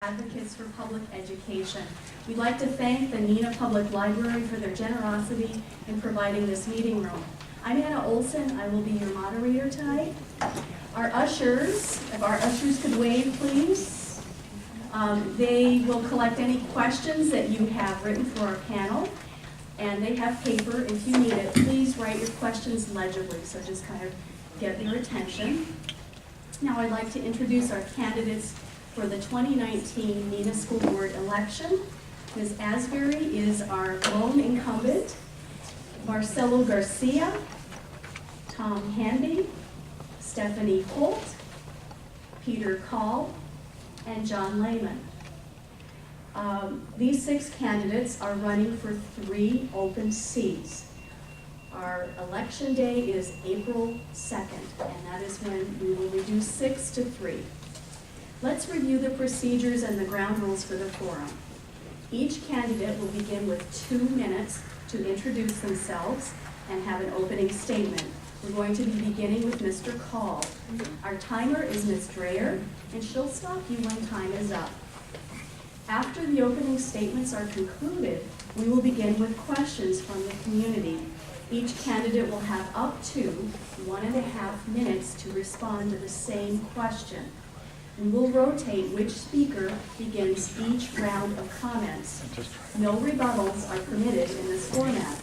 Advocates for Public Education. We'd like to thank the Neenah Public Library for their generosity in providing this meeting room. I'm Anna Olson. I will be your moderator tonight. Our ushers, if our ushers could wave, please. They will collect any questions that you have written for our panel, and they have paper. If you need it, please write your questions legibly, so just kind of get their attention. Now I'd like to introduce our candidates for the 2019 Neenah School Board election. Ms. Asbury is our lone incumbent. Marcelo Garcia, Tom Hanby, Stephanie Holt, Peter Call, and John Lehman. These 6 candidates are running for 3 open seats. Our election day is April 2nd, and that is when we will reduce 6 to 3. Let's review the procedures and the ground rules for the forum. Each candidate will begin with 2 minutes to introduce themselves and have an opening statement. We're going to be beginning with Mr. Call. Our timer is Ms. Dreyer, and she'll stop you when time is up. After the opening statements are concluded, we will begin with questions from the community. Each candidate will have up to 1.5 minutes to respond to the same question. We will rotate which speaker begins each round of comments. No rebuttals are permitted in this format.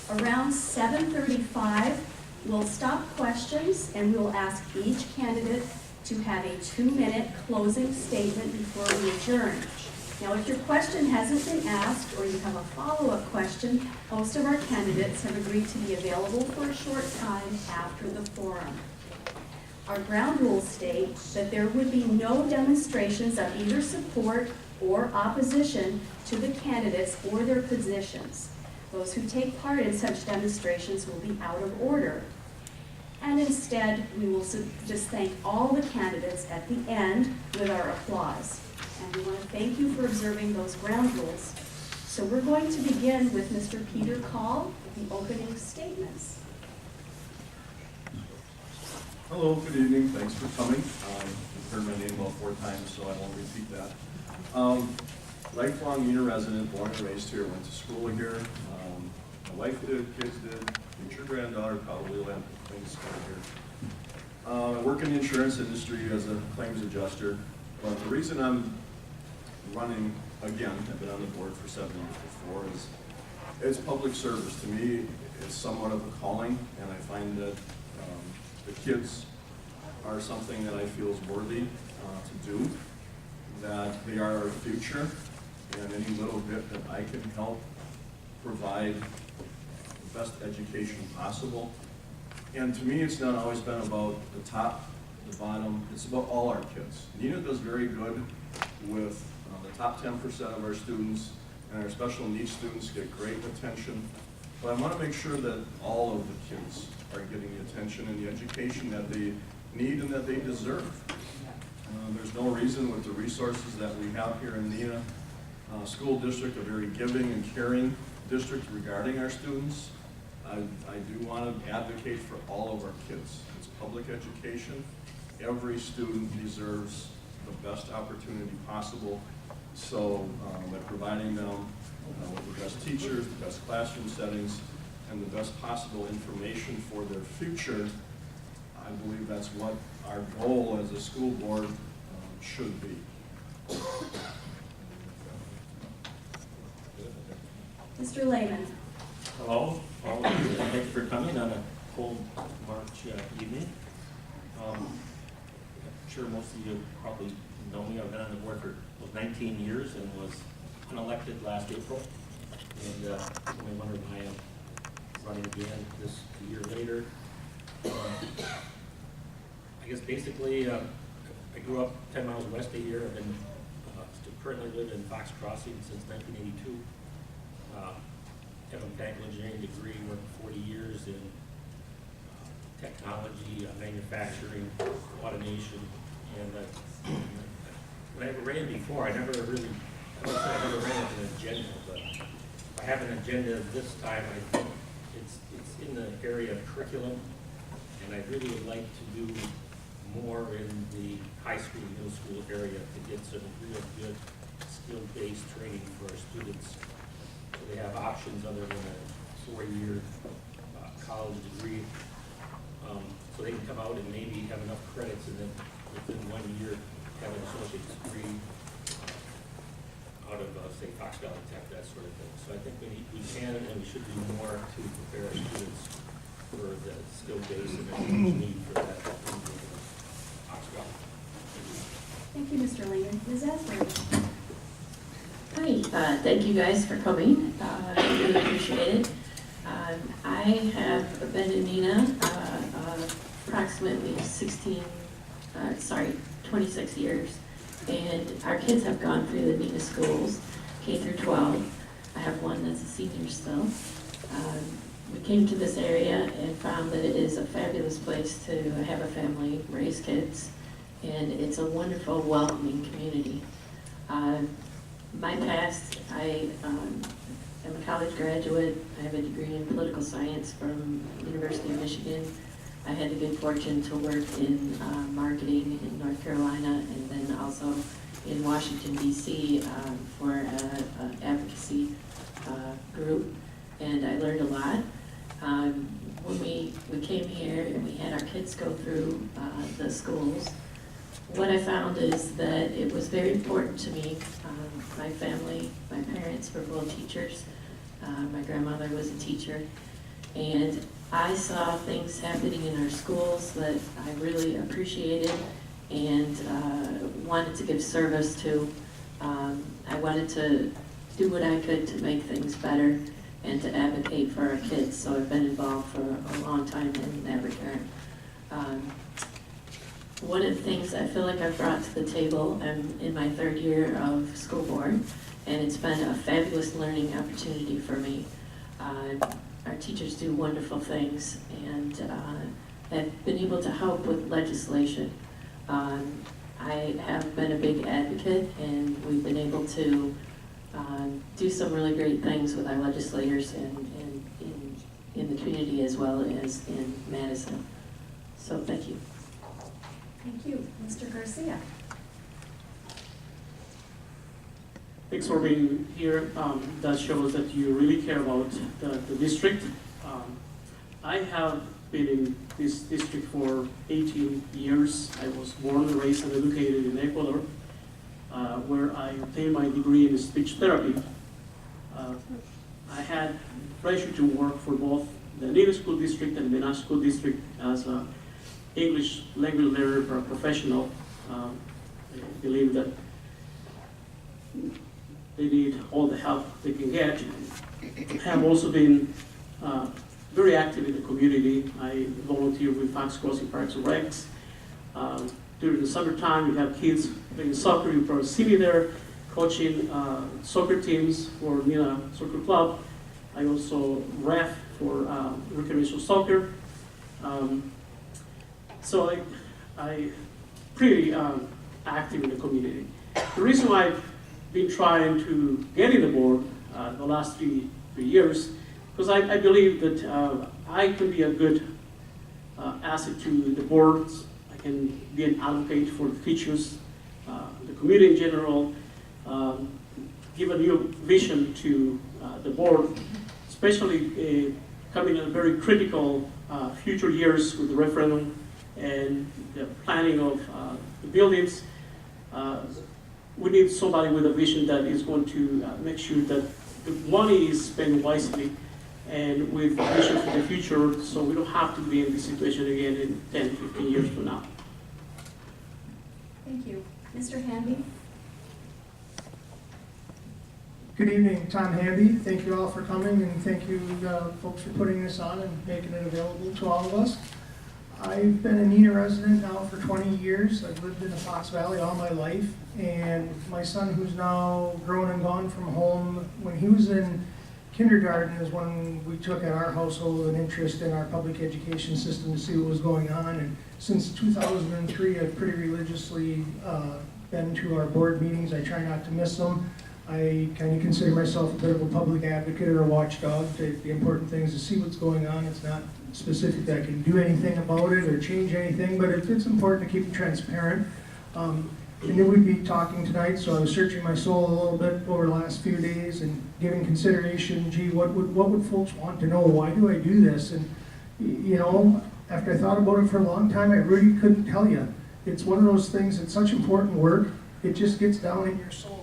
Around 7:35, we'll stop questions and we'll ask each candidate to have a 2-minute closing statement before we adjourn. Now, if your question hasn't been asked or you have a follow-up question, most of our candidates have agreed to be available for a short time after the forum. Our ground rules state that there would be no demonstrations of either support or opposition to the candidates or their positions. Those who take part in such demonstrations will be out of order. And instead, we will just thank all the candidates at the end with our applause. And we want to thank you for observing those ground rules. So we're going to begin with Mr. Peter Call, the opening statements. Hello, good evening, thanks for coming. You've heard my name about 4 times, so I won't repeat that. Lifelong Neenah resident, born and raised here, went to school here. My wife did, kids did, future granddaughter probably will have things coming here. I work in the insurance industry as a claims adjuster, but the reason I'm running again, I've been on the board for 7 years before, is it's public service. To me, it's somewhat of a calling, and I find that the kids are something that I feel is worthy to do, that they are our future, and any little bit that I can help provide the best education possible. And to me, it's not always been about the top, the bottom, it's about all our kids. Neenah does very good with the top 10% of our students, and our special needs students get great attention. But I want to make sure that all of the kids are getting the attention and the education that they need and that they deserve. There's no reason with the resources that we have here in Neenah School District, a very giving and caring district regarding our students. I do want to advocate for all of our kids. It's public education. Every student deserves the best opportunity possible. So by providing them with the best teachers, the best classroom settings, and the best possible information for their future, I believe that's what our goal as a school board should be. Mr. Lehman. Hello, all of you, and thank you for coming on a cold March evening. I'm sure most of you probably know me. I've been on the board for 19 years and was unelected last April. And you may wonder why I'm running again this year later. I guess basically, I grew up 10 miles west of here. I've been currently live in Fox Crossing since 1982. Have a mechanical engineering degree, worked 40 years in technology, manufacturing, automation, and when I ran before, I never ran with an agenda, but if I have an agenda this time, I think it's in the area of curriculum, and I really would like to do more in the high school, middle school area to get some real good skill-based training for our students. So they have options other than a 4-year college degree. So they can come out and maybe have enough credits and then within 1 year have an associate's degree out of, say, Fox Valley Tech, that sort of thing. So I think we can and we should do more to prepare our students for the skill base and the need for that in Fox Valley. Thank you, Mr. Lehman. Ms. Asbury? Hi, thank you guys for coming. I really appreciate it. I have been in Neenah approximately 26 years. And our kids have gone through the Neenah schools, K through 12. I have one that's a senior still. We came to this area and found that it is a fabulous place to have a family, raise kids, and it's a wonderful, welcoming community. My past, I am a college graduate. I have a degree in political science from University of Michigan. I had the good fortune to work in marketing in North Carolina and then also in Washington, D.C. For an advocacy group, and I learned a lot. When we came here and we had our kids go through the schools, what I found is that it was very important to me. My family, my parents were both teachers. My grandmother was a teacher, and I saw things happening in our schools that I really appreciated and wanted to give service to. I wanted to do what I could to make things better and to advocate for our kids, so I've been involved for a long time in that regard. One of the things I feel like I've brought to the table, I'm in my 3rd year of school board, and it's been a fabulous learning opportunity for me. Our teachers do wonderful things and have been able to help with legislation. I have been a big advocate, and we've been able to do some really great things with our legislators in the community as well as in Madison. So thank you. Thank you. Mr. Garcia? Thanks for being here. That shows that you really care about the district. I have been in this district for 18 years. I was born, raised, and educated in Ecuador, where I obtained my degree in speech therapy. I had the pleasure to work for both the Neenah School District and the Neenah School District as an English language learner professional. I believe that they need all the help they can get. I have also been very active in the community. I volunteer with Fox Crossing Parks and Recs. During the summertime, we have kids playing soccer. We see me there coaching soccer teams for Neenah Soccer Club. I also ref for recreational soccer. So I pretty active in the community. The reason why I've been trying to get in the board the last three years, because I believe that I can be a good asset to the boards. I can be an advocate for the teachers, the community in general, give a new vision to the board, especially coming in very critical future years with the referendum and the planning of the buildings. We need somebody with a vision that is going to make sure that the money is spent wisely and with vision for the future, so we don't have to be in this situation again in 10, 15 years from now. Thank you. Mr. Hanby? Good evening, Tom Hamby. Thank you all for coming, and thank you folks for putting this on and making it available to all of us. I've been a Neenah resident now for 20 years. I've lived in the Fox Valley all my life, and my son, who's now grown and gone from home, when he was in kindergarten is when we took at our household an interest in our public education system to see what was going on. And since 2003, I've pretty religiously been to our board meetings. I try not to miss them. I kind of consider myself a bit of a public advocate or a watchdog. The important thing is to see what's going on. It's not specific that I can do anything about it or change anything, but it's important to keep it transparent. I knew we'd be talking tonight, so I was searching my soul a little bit over the last few days and giving consideration, gee, what would folks want to know? Why do I do this? And, you know, after I thought about it for a long time, I really couldn't tell you. It's one of those things, it's such important work, it just gets down in your soul.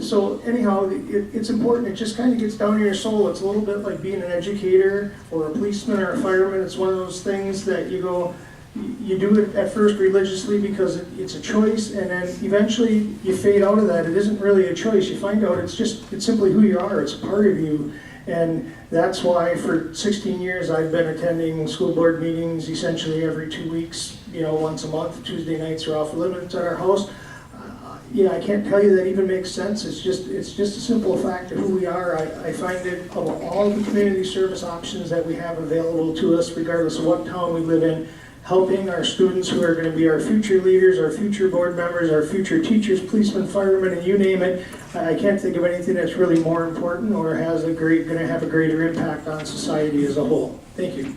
So anyhow, it's important, it just kind of gets down in your soul. It's a little bit like being an educator or a policeman or a fireman. It's one of those things that you go, you do it at first religiously because it's a choice, and then eventually you fade out of that. It isn't really a choice. You find out it's simply who you are. It's a part of you. And that's why for 16 years I've been attending school board meetings essentially every 2 weeks, you know, once a month. Tuesday nights are off limits at our house. Yeah, I can't tell you that even makes sense. It's just a simple fact of who we are. I find it of all the community service options that we have available to us, regardless of what town we live in, helping our students who are going to be our future leaders, our future board members, our future teachers, policemen, firemen, and you name it. I can't think of anything that's really more important or going to have a greater impact on society as a whole. Thank you.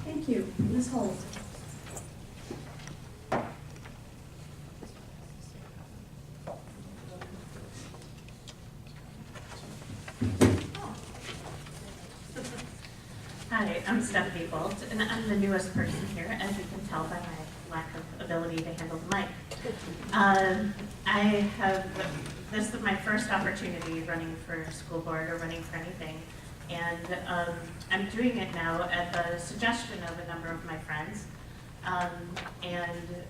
Thank you. Ms. Holt. Hi, I'm Stephanie Bolt, and I'm the newest person here, as you can tell by my lack of ability to handle the mic. This is my first opportunity running for school board or running for anything, and I'm doing it now at the suggestion of a number of my friends, and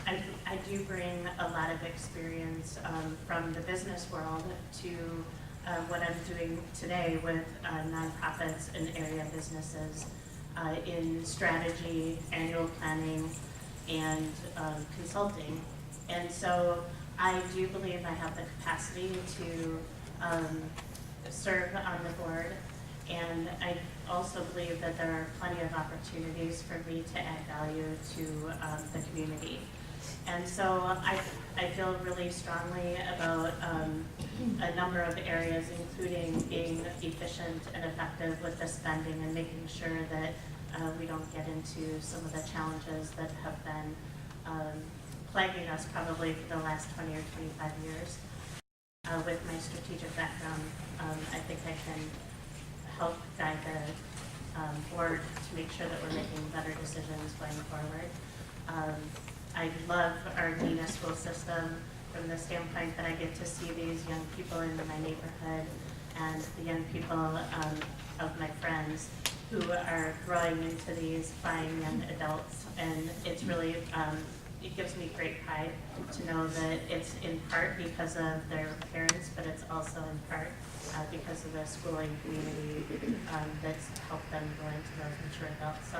I do bring a lot of experience from the business world to what I'm doing today with nonprofits and area businesses in strategy, annual planning, and consulting. And so I do believe I have the capacity to serve on the board, and I also believe that there are plenty of opportunities for me to add value to the community. And so I feel really strongly about a number of areas, including being efficient and effective with the spending and making sure that we don't get into some of the challenges that have been plaguing us probably for the last 20 or 25 years. With my strategic background, I think I can help guide the board to make sure that we're making better decisions going forward. I love our Neenah school system from the standpoint that I get to see these young people in my neighborhood and the young people of my friends who are growing into these fine young adults. And it's really, it gives me great pride to know that it's in part because of their parents, but it's also in part because of the schooling community that's helped them grow into those mature adults. So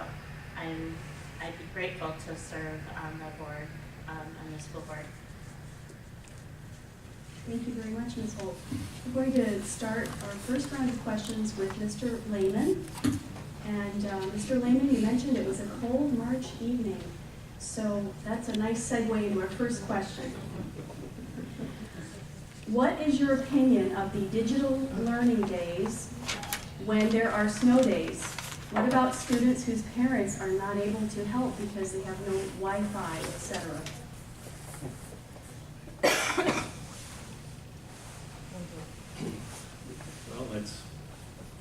I'd be grateful to serve on the board, on the school board. Thank you very much, Ms. Holt. We're going to start our first round of questions with Mr. Lehman. And Mr. Lehman, you mentioned it was a cold March evening. So that's a nice segue into our first question. What is your opinion of the digital learning days when there are snow days? What about students whose parents are not able to help because they have no Wi-Fi, etc.? Well, that's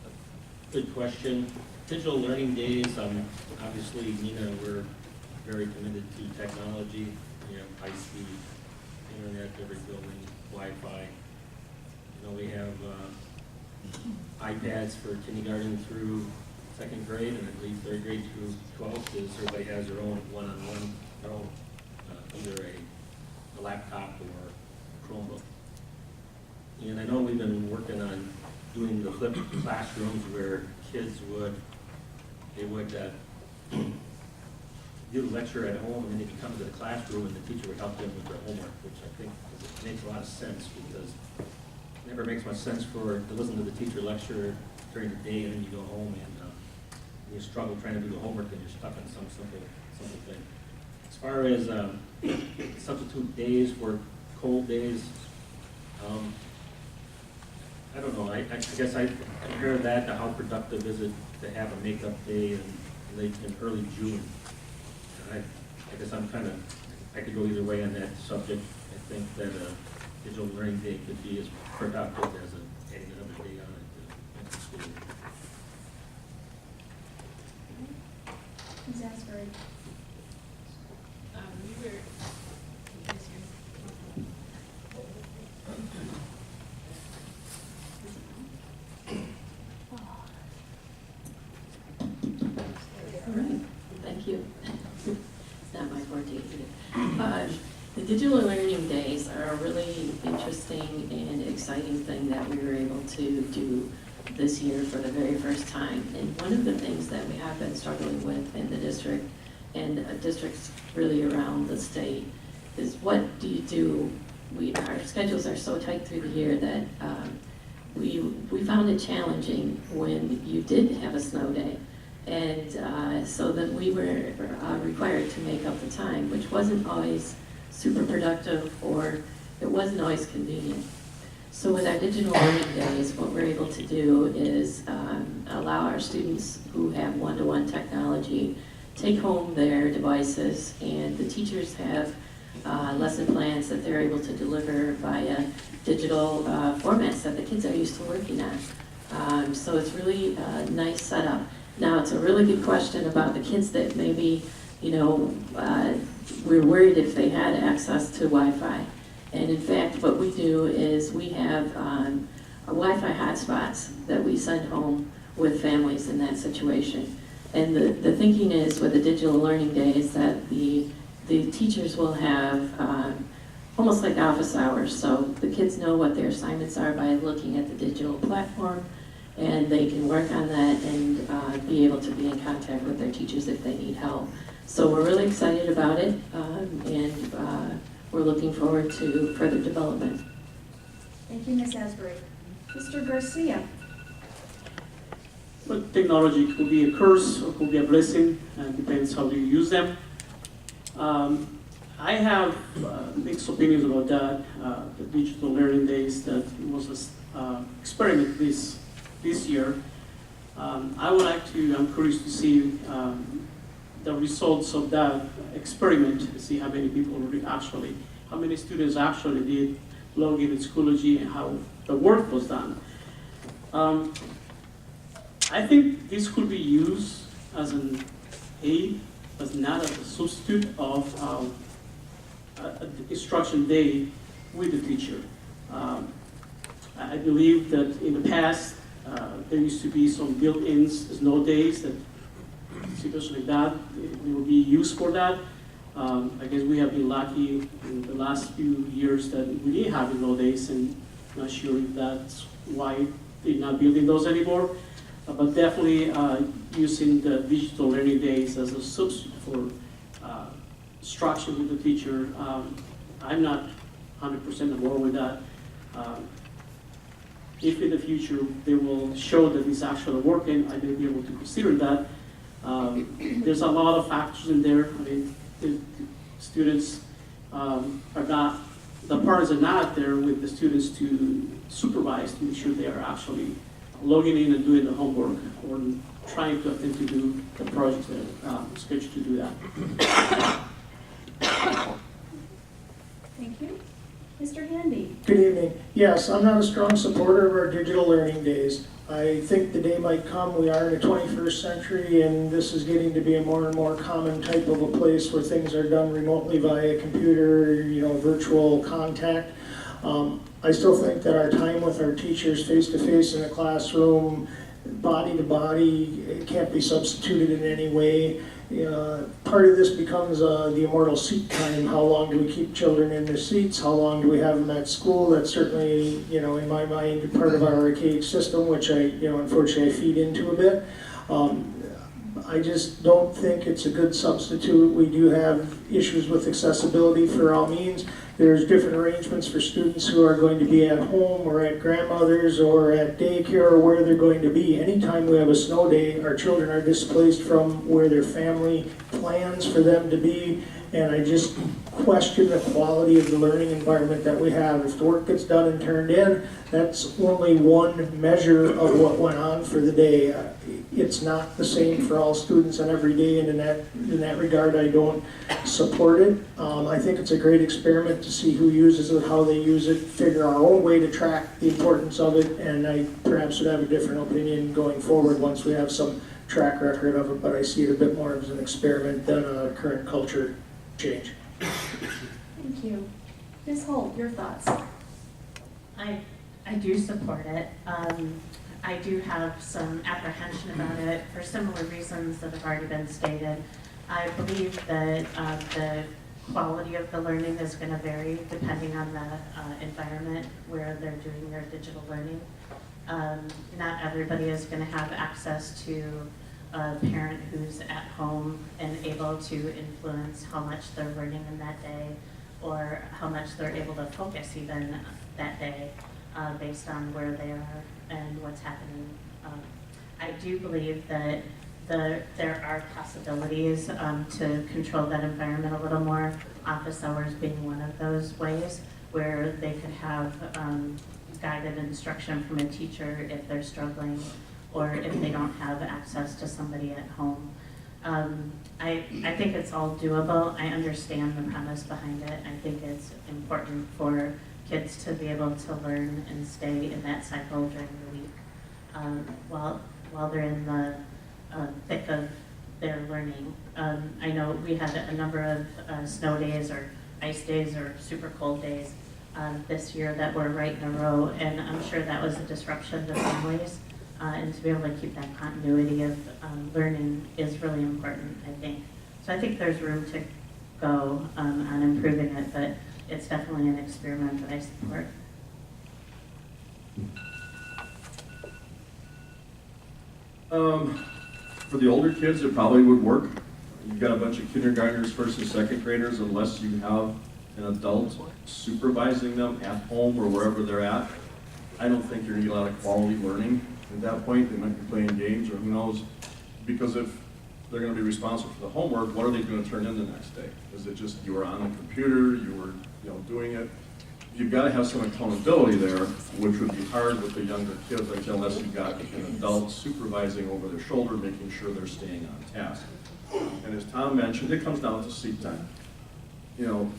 a good question. Digital learning days, obviously, Neenah, we're very committed to technology. We have high-speed internet, every building, Wi-Fi. You know, we have iPads for kindergarten through second grade, and I believe third grade through 12th is everybody has their own one-on-one, their own either a laptop or Chromebook. And I know we've been working on doing the flipped classrooms where kids would do the lecture at home, and then they'd come to the classroom and the teacher would help them with their homework, which I think makes a lot of sense, because it never makes much sense to listen to the teacher lecture during the day and then you go home and you struggle trying to do the homework and you're stuck on some simple thing. As far as substitute days for cold days, I don't know, I guess I compare that to how productive is it to have a makeup day in early June. And I guess I could go either way on that subject. I think that a digital learning day could be as productive as any other day on it in school. Ms. Asbury? We were, All right, thank you. It's not my forte either. The digital learning days are a really interesting and exciting thing that we were able to do this year for the very first time. And one of the things that we have been struggling with in the district and districts really around the state is what do you do? Our schedules are so tight through the year that we found it challenging when you did have a snow day. And so that we were required to make up the time, which wasn't always super productive or it wasn't always convenient. So with our digital learning days, what we're able to do is allow our students who have one-to-one technology take home their devices, and the teachers have lesson plans that they're able to deliver via digital formats that the kids are used to working on. So it's really a nice setup. Now, it's a really good question about the kids that maybe, we're worried if they had access to Wi-Fi. And in fact, what we do is we have Wi-Fi hotspots that we send home with families in that situation. And the thinking is with the digital learning day is that the teachers will have almost like office hours. So the kids know what their assignments are by looking at the digital platform, and they can work on that and be able to be in contact with their teachers if they need help. So we're really excited about it, and we're looking forward to further development. Thank you, Ms. Asbury. Mr. Garcia? But technology could be a curse or could be a blessing, and depends how you use them. I have mixed opinions about that. The digital learning days that was an experiment this year. I would like to, I'm curious to see the results of that experiment, to see how many people how many students actually did log in at Schoology and how the work was done. I think this could be used as an aid, but not as a substitute of an instruction day with the teacher. I believe that in the past, there used to be some built-ins snow days that situations like that, it will be used for that. I guess we have been lucky in the last few years that we didn't have snow days, and I'm not sure if that's why they're not building those anymore. But definitely using the digital learning days as a substitute for instruction with the teacher. I'm not 100% on board with that. If in the future they will show that it's actually working, I may be able to consider that. There's a lot of factors in there. I mean, the students are not, the parents are not there with the students to supervise to make sure they are actually logging in and doing the homework or trying to attempt to do the projects that are scheduled to do that. Thank you. Mr. Handy? Good evening. Yes, I'm not a strong supporter of our digital learning days. I think the day might come, we are in the 21st century, and this is getting to be a more and more common type of a place where things are done remotely via computer, virtual contact. I still think that our time with our teachers face-to-face in a classroom, body-to-body, it can't be substituted in any way. Part of this becomes the immortal seat time. How long do we keep children in their seats? How long do we have them at school? That's certainly, in my mind, part of our archaic system, which I, unfortunately, I feed into a bit. I just don't think it's a good substitute. We do have issues with accessibility for all means. There's different arrangements for students who are going to be at home or at grandmother's or at daycare or where they're going to be. Anytime we have a snow day, our children are displaced from where their family plans for them to be. And I just question the quality of the learning environment that we have. If the work gets done and turned in, that's only one measure of what went on for the day. It's not the same for all students on every day, and in that regard, I don't support it. I think it's a great experiment to see who uses it, how they use it, figure our own way to track the importance of it, and I perhaps would have a different opinion going forward once we have some track record of it, but I see it a bit more as an experiment than a current culture change. Thank you. Ms. Holt, your thoughts? I do support it. I do have some apprehension about it for similar reasons that have already been stated. I believe that the quality of the learning is going to vary depending on the environment where they're doing their digital learning. Not everybody is going to have access to a parent who's at home and able to influence how much they're learning in that day or how much they're able to focus even that day based on where they are and what's happening. I do believe that there are possibilities to control that environment a little more, office hours being one of those ways where they could have guided instruction from a teacher if they're struggling or if they don't have access to somebody at home. I think it's all doable. I understand the premise behind it. I think it's important for kids to be able to learn and stay in that cycle during the week while they're in the thick of their learning. I know we had a number of snow days or ice days or super cold days this year that were right in a row, and I'm sure that was a disruption to families. And to be able to keep that continuity of learning is really important, I think. So I think there's room to go on improving it, but it's definitely an experiment that I support. For the older kids, it probably would work. You've got a bunch of kindergartners, first and second graders, unless you have an adult supervising them at home or wherever they're at. I don't think you're gonna get a lot of quality learning at that point. They might be playing games or who knows, because if they're gonna be responsible for the homework, what are they gonna turn in the next day? Is it just you were on the computer, you were doing it? You've gotta have some accountability there, which would be hard with the younger kids unless you've got an adult supervising over their shoulder, making sure they're staying on task. And as Tom mentioned, it comes down to seat time.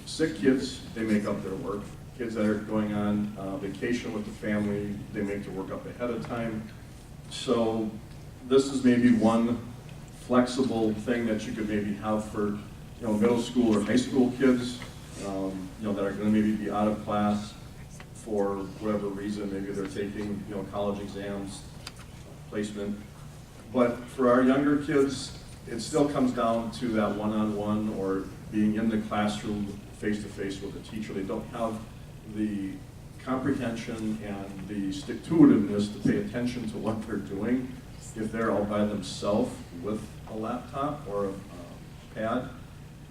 Sick kids, they make up their work. Kids that are going on vacation with the family, they make their work up ahead of time. So this is maybe one flexible thing that you could maybe have for middle school or high school kids that are going to maybe be out of class for whatever reason. Maybe they're taking college exams, placement. But for our younger kids, it still comes down to that one-on-one or being in the classroom face-to-face with a teacher. They don't have the comprehension and the stick-to-itiveness to pay attention to what they're doing if they're all by themselves with a laptop or a pad,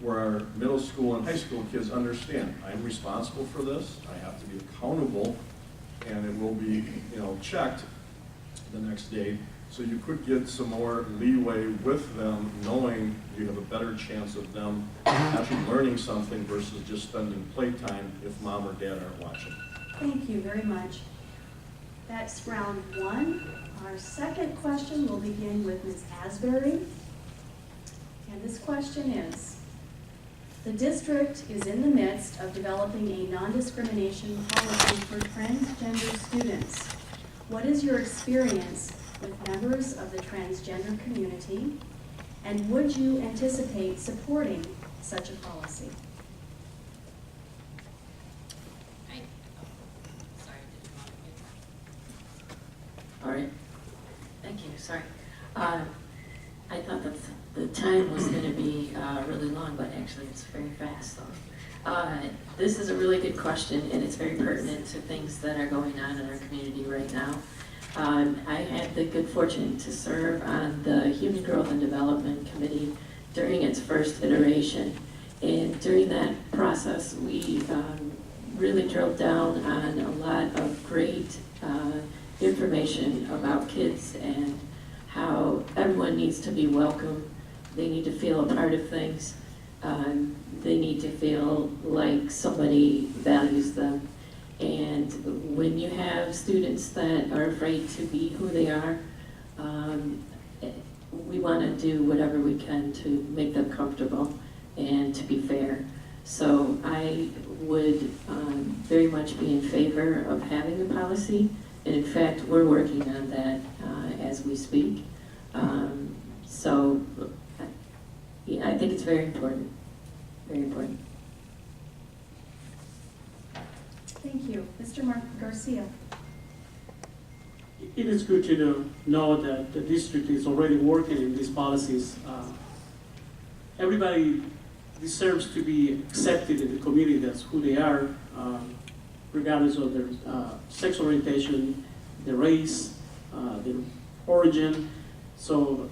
where our middle school and high school kids understand, I'm responsible for this, I have to be accountable, and it will be checked the next day. So you could get some more leeway with them, knowing you have a better chance of them actually learning something versus just spending playtime if mom or dad aren't watching. Thank you very much. That's round one. Our second question will begin with Ms. Asbury. And this question is, the district is in the midst of developing a non-discrimination policy for transgender students. What is your experience with members of the transgender community, and would you anticipate supporting such a policy? All right, thank you, sorry. I thought that the time was gonna be really long, but actually it's very fast though. This is a really good question, and it's very pertinent to things that are going on in our community right now. I had the good fortune to serve on the Human Growth and Development Committee during its first iteration. And during that process, we really drilled down on a lot of great information about kids and how everyone needs to be welcome. They need to feel a part of things. They need to feel like somebody values them. And when you have students that are afraid to be who they are, we want to do whatever we can to make them comfortable and to be fair. So I would very much be in favor of having a policy. And in fact, we're working on that as we speak. So yeah, I think it's very important, very important. Thank you. Mr. Mark Garcia. It is good to know that the district is already working in these policies. Everybody deserves to be accepted in the community. That's who they are, regardless of their sexual orientation, their race, their origin. So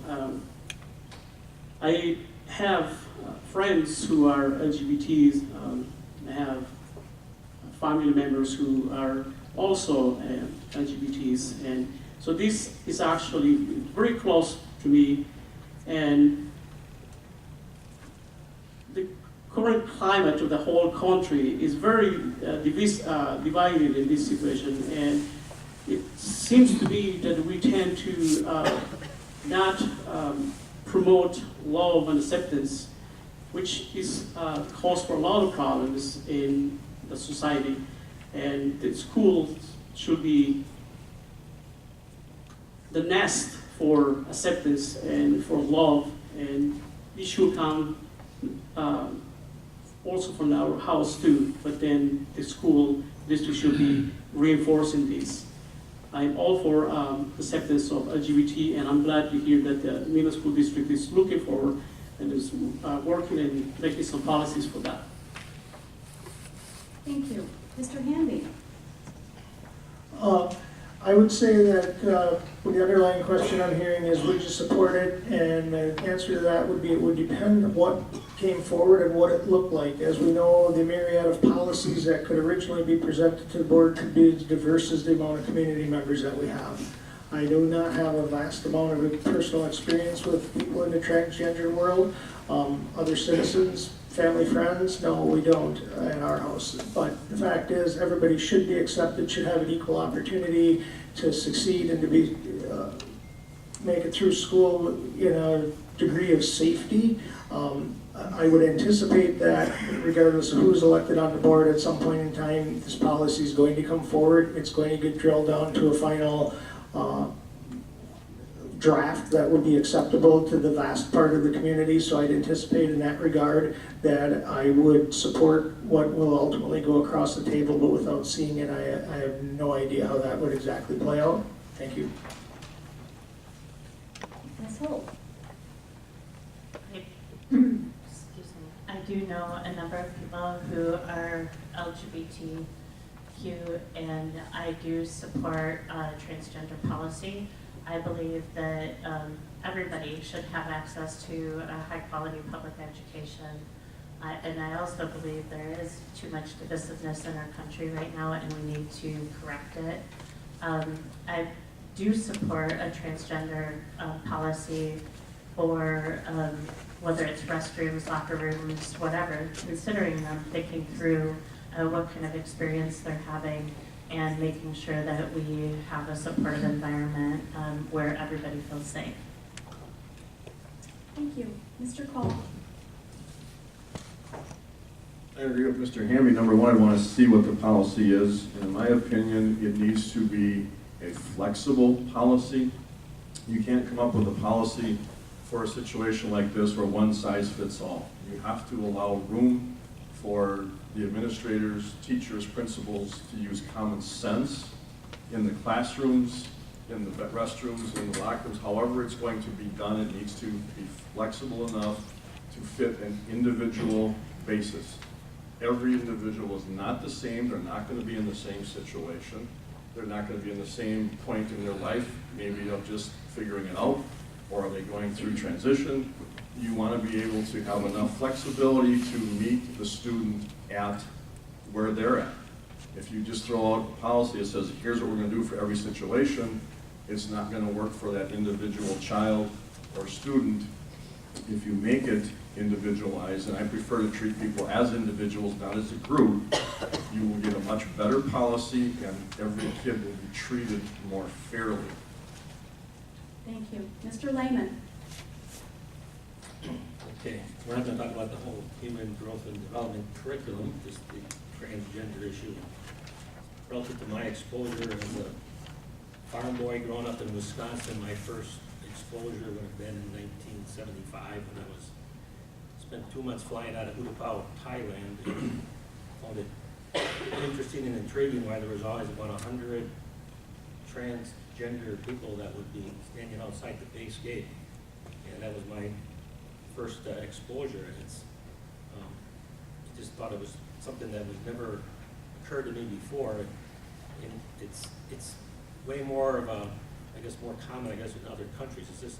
I have friends who are LGBTs. I have family members who are also LGBTs, and so this is actually very close to me. And the current climate of the whole country is very divided in this situation, and it seems to be that we tend to not promote love and acceptance, which is cause for a lot of problems in the society. And the schools should be the nest for acceptance and for love, and it should come also from our house too, but then the school district should be reinforcing this. I'm all for acceptance of LGBT, and I'm glad to hear that the Neenah School District is looking forward and is working and making some policies for that. Thank you. Mr. Hamby. I would say that the underlying question I'm hearing is, would you support it? And the answer to that would be, it would depend on what came forward and what it looked like. As we know, the myriad of policies that could originally be presented to the board could be as diverse as the amount of community members that we have. I do not have a vast amount of personal experience with people in the transgender world. Other citizens, family, friends, no, we don't in our house. But the fact is, everybody should be accepted, should have an equal opportunity to succeed and to be make it through school in a degree of safety. I would anticipate that regardless of who's elected on the board, at some point in time, this policy is going to come forward. It's going to get drilled down to a final draft that would be acceptable to the vast part of the community. So I'd anticipate in that regard that I would support what will ultimately go across the table, but without seeing it, I have no idea how that would exactly play out. Thank you. Ms. Holt. Excuse me. I do know a number of people who are LGBTQ, and I do support transgender policy. I believe that everybody should have access to a high-quality public education. And I also believe there is too much divisiveness in our country right now, and we need to correct it. I do support a transgender policy for whether it's restrooms, locker rooms, whatever, considering them, thinking through what kind of experience they're having, and making sure that we have a supportive environment where everybody feels safe. Thank you. Mr. Cole. I agree with Mr. Hamby. Number one, I want to see what the policy is. In my opinion, it needs to be a flexible policy. You can't come up with a policy for a situation like this where one size fits all. You have to allow room for the administrators, teachers, principals to use common sense in the classrooms, in the restrooms, in the locker rooms, however it's going to be done. It needs to be flexible enough to fit an individual basis. Every individual is not the same. They're not going to be in the same situation. They're not going to be in the same point in their life, maybe of just figuring it out. or are they going through transition? You want to be able to have enough flexibility to meet the student at where they're at. If you just throw out a policy that says, here's what we're going to do for every situation, it's not going to work for that individual child or student. If you make it individualized, and I prefer to treat people as individuals, not as a group, you will get a much better policy and every kid will be treated more fairly. Thank you. Mr. Lehman? Okay, we're not gonna talk about the whole human growth and development curriculum, just the transgender issue. Relative to my exposure as a farm boy growing up in Wisconsin, my first exposure would have been in 1975 when I spent 2 months flying out of Utapao, Thailand, and found it interesting and intriguing why there was always about 100 transgender people that would be standing outside the base gate. And that was my first exposure, and I just thought it was something that was never occurred to me before, and it's way more of a, I guess, more common, I guess, in other countries. It's just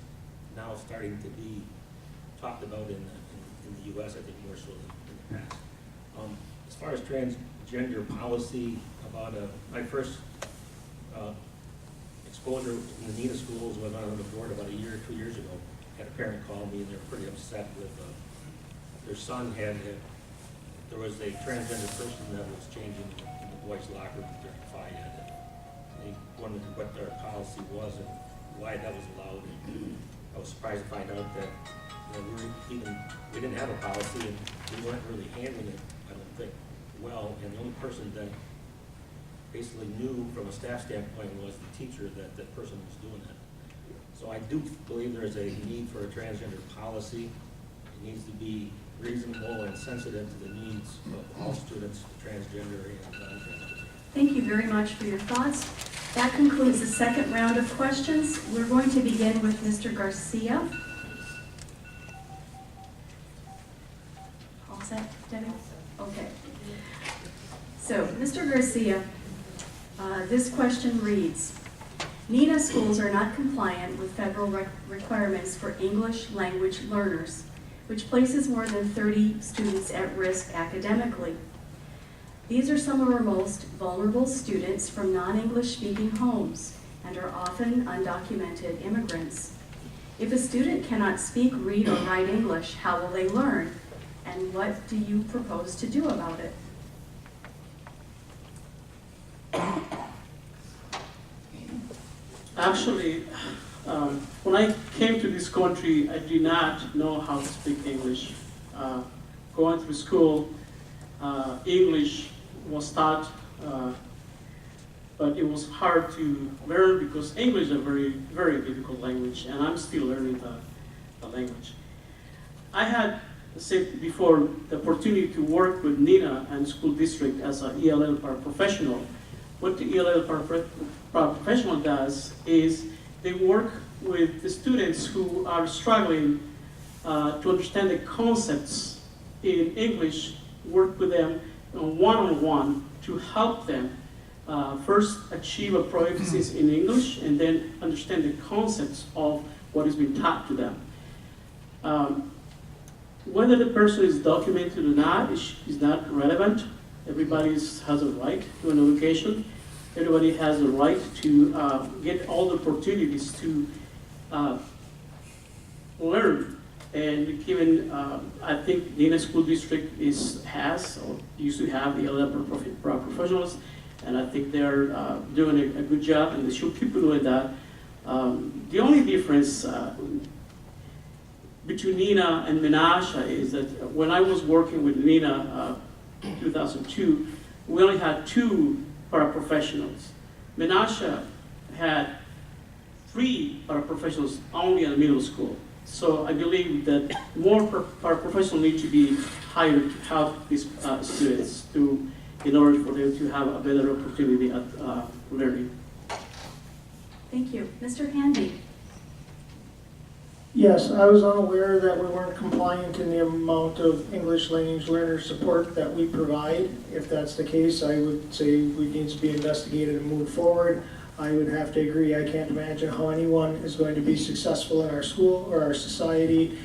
now starting to be talked about in the U.S., I think, more so than in the past. As far as transgender policy, about my first exposure in the Neenah schools was on the board about a year or 2 years ago. Had a parent call me, and they were pretty upset with their son there was a transgender person that was changing in the boys' locker room during Phi Ed. They wondered what their policy was and why that was allowed. And I was surprised to find out that we didn't have a policy, and we weren't really handling it, I don't think, well. And the only person that basically knew from a staff standpoint was the teacher that that person was doing that. So I do believe there is a need for a transgender policy. It needs to be reasonable and sensitive to the needs of all students, transgender and non-transgender. Thank you very much for your thoughts. That concludes the second round of questions. We're going to begin with Mr. Garcia. All set, Debbie? Okay. So, Mr. Garcia, this question reads, Neenah schools are not compliant with federal requirements for English language learners, which places more than 30 students at risk academically. These are some of our most vulnerable students from non-English speaking homes and are often undocumented immigrants. If a student cannot speak, read, or write English, how will they learn? And what do you propose to do about it? Actually, when I came to this country, I did not know how to speak English. Going through school, English was taught, but it was hard to learn because English is a very, very difficult language, and I'm still learning the language. I had said before the opportunity to work with Neenah and school district as an ELL paraprofessional. What the ELL paraprofessional does is they work with the students who are struggling to understand the concepts in English, work with them one-on-one to help them first achieve a proficiency in English and then understand the concepts of what is being taught to them. Whether the person is documented or not is not relevant. Everybody has a right to an education. Everybody has a right to get all the opportunities to learn. And given, I think Neenah School District has or used to have the ELL professionals, and I think they're doing a good job, and they should keep doing that. The only difference between Neenah and Menasha is that when I was working with Neenah in 2002, we only had 2 paraprofessionals. Menasha had 3 paraprofessionals only in the middle school. So I believe that more paraprofessionals need to be hired to help these students in order for them to have a better opportunity at learning. Thank you. Mr. Handy. Yes, I was unaware that we weren't compliant in the amount of English language learner support that we provide. If that's the case, I would say we need to be investigated and moved forward. I would have to agree. I can't imagine how anyone is going to be successful in our school or our society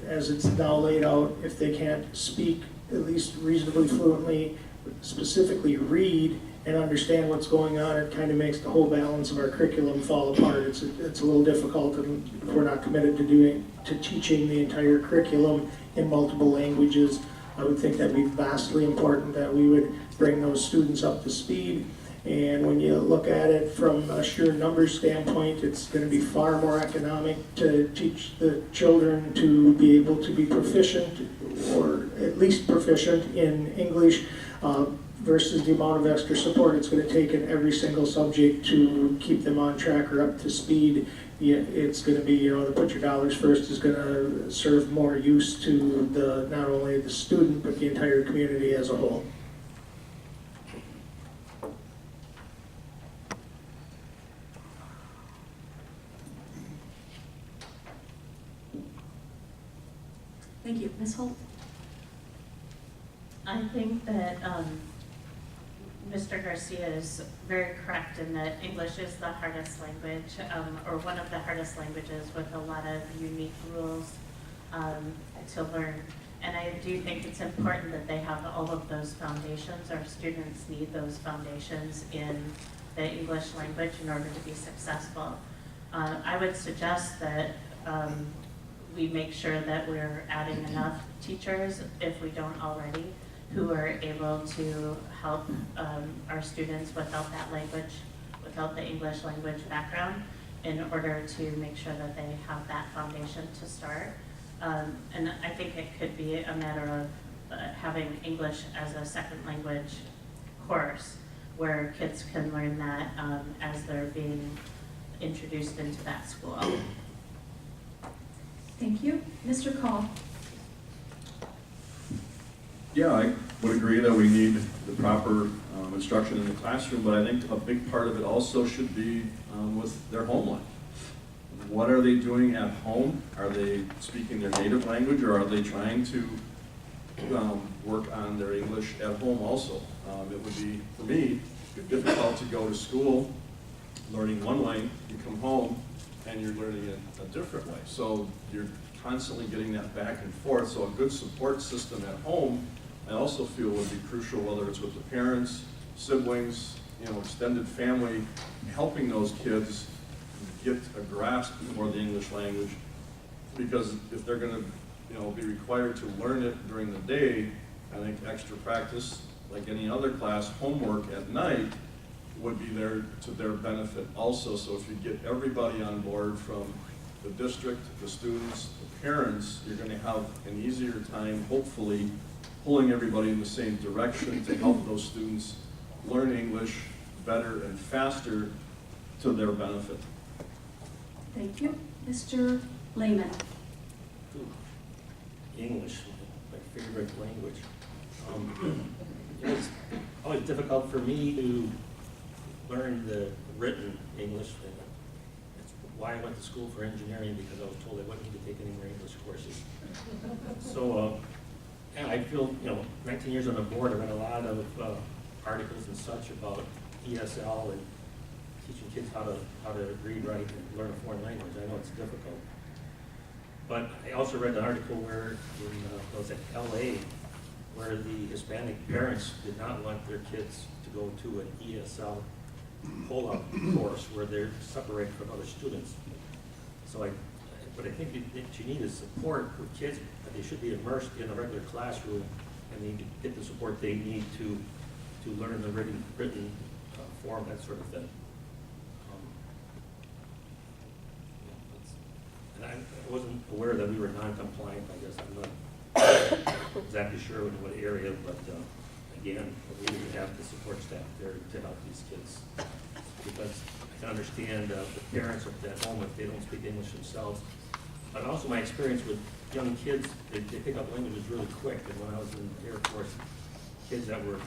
as it's now laid out if they can't speak at least reasonably fluently, specifically read and understand what's going on. It kind of makes the whole balance of our curriculum fall apart. It's a little difficult if we're not committed to teaching the entire curriculum in multiple languages. I would think that'd be vastly important that we would bring those students up to speed. And when you look at it from a sheer numbers standpoint, it's going to be far more economic to teach the children to be able to be proficient, or at least proficient in English, versus the amount of extra support it's going to take in every single subject to keep them on track or up to speed. It's going to be, the put your dollars first is going to serve more use to not only the student, but the entire community as a whole. Thank you. Ms. Holt? I think that Mr. Garcia is very correct in that English is the hardest language, or one of the hardest languages with a lot of unique rules to learn. And I do think it's important that they have all of those foundations. Our students need those foundations in the English language in order to be successful. I would suggest that we make sure that we're adding enough teachers, if we don't already, who are able to help our students without that language, without the English language background, in order to make sure that they have that foundation to start. And I think it could be a matter of having English as a second language course, where kids can learn that as they're being introduced into that school. Thank you. Mr. Call? Yeah, I would agree that we need the proper instruction in the classroom, but I think a big part of it also should be with their home life. What are they doing at home? Are they speaking their native language, or are they trying to work on their English at home also? It would be, for me, difficult to go to school learning one way, you come home, and you're learning it a different way. So you're constantly getting that back and forth. So a good support system at home, I also feel would be crucial, whether it's with the parents, siblings, extended family, helping those kids get a grasp for the English language. Because if they're going to, be required to learn it during the day, I think extra practice, like any other class, homework at night, would be there to their benefit also. So if you get everybody on board, from the district, the students, the parents, you're going to have an easier time, hopefully, pulling everybody in the same direction to help those students learn English better and faster to their benefit. Thank you. Mr. Lehman? English, my favorite language. It's always difficult for me to learn the written English. That's why I went to school for engineering, because I was told I wouldn't need to take any more English courses. So, yeah, I feel, 19 years on the board, I read a lot of articles and such about ESL and teaching kids how to read, write, and learn a foreign language. I know it's difficult. But I also read an article where was it LA, where the Hispanic parents did not want their kids to go to an ESL pull-up course where they're separated from other students. So what I think that you need is support with kids, that they should be immersed in a regular classroom, and they need to get the support they need to learn the written form, that sort of thing. And I wasn't aware that we were non-compliant. I guess I'm not exactly sure in what area, but again, we need to have the support staff there to help these kids, because I can understand the parents at home if they don't speak English themselves. But also my experience with young kids, they pick up languages really quick. And when I was in the Air Force, kids that were